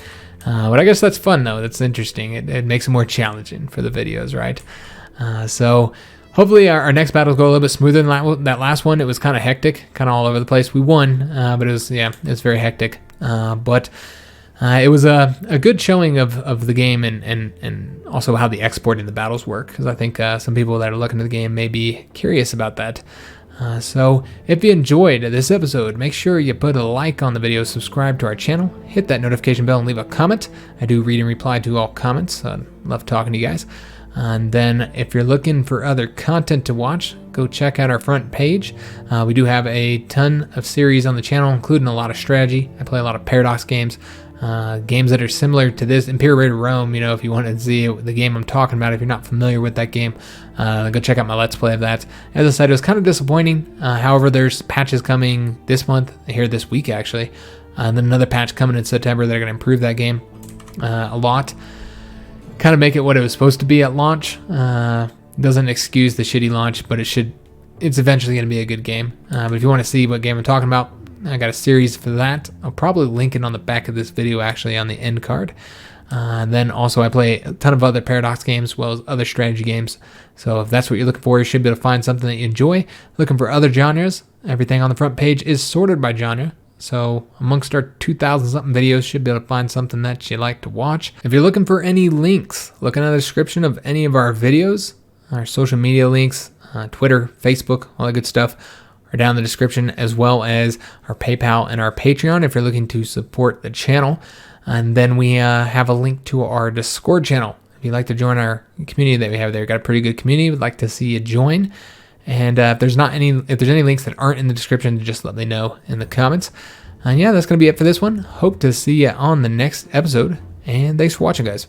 But I guess that's fun though. That's interesting. It makes it more challenging for the videos, right? So hopefully our next battles go a little bit smoother than that last one. It was kind of hectic, kind of all over the place. We won, but it was very hectic. But it was a good showing of the game and also how the export and the battles work, because I think some people that are looking at the game may be curious about that. So if you enjoyed this episode, make sure you put a like on the video, subscribe to our channel, hit that notification bell, and leave a comment. I do read and reply to all comments. I love talking to you guys. And then if you're looking for other content to watch, go check out our front page. We do have a ton of series on the channel, including a lot of strategy. I play a lot of Paradox games. Games that are similar to this, Imperator Rome. If you want to see the game I'm talking about, if you're not familiar with that game, go check out my Let's Play of that. As I said, it was kind of disappointing. However, there's patches coming this month, here this week actually, and then another patch coming in September that are going to improve that game a lot. Kind of make it what it was supposed to be at launch. Doesn't excuse the shitty launch, but it's eventually going to be a good game. But if you want to see what game I'm talking about, I got a series for that. I'll probably link it on the back of this video, actually, on the end card. Then also I play a ton of other Paradox games as well as other strategy games. So if that's what you're looking for, you should be able to find something that you enjoy. Looking for other genres, everything on the front page is sorted by genre. So amongst our 2,000 something videos, you should be able to find something that you like to watch. If you're looking for any links, look in the description of any of our videos, our social media links, Twitter, Facebook, all that good stuff, are down in the description, as well as our PayPal and our Patreon if you're looking to support the channel. And then we have a link to our Discord channel. If you'd like to join our community that we have there, got a pretty good community. We'd like to see you join. And if there's any links that aren't in the description, just let me know in the comments. And yeah, that's going to be it for this one. Hope to see you on the next episode. And thanks for watching, guys.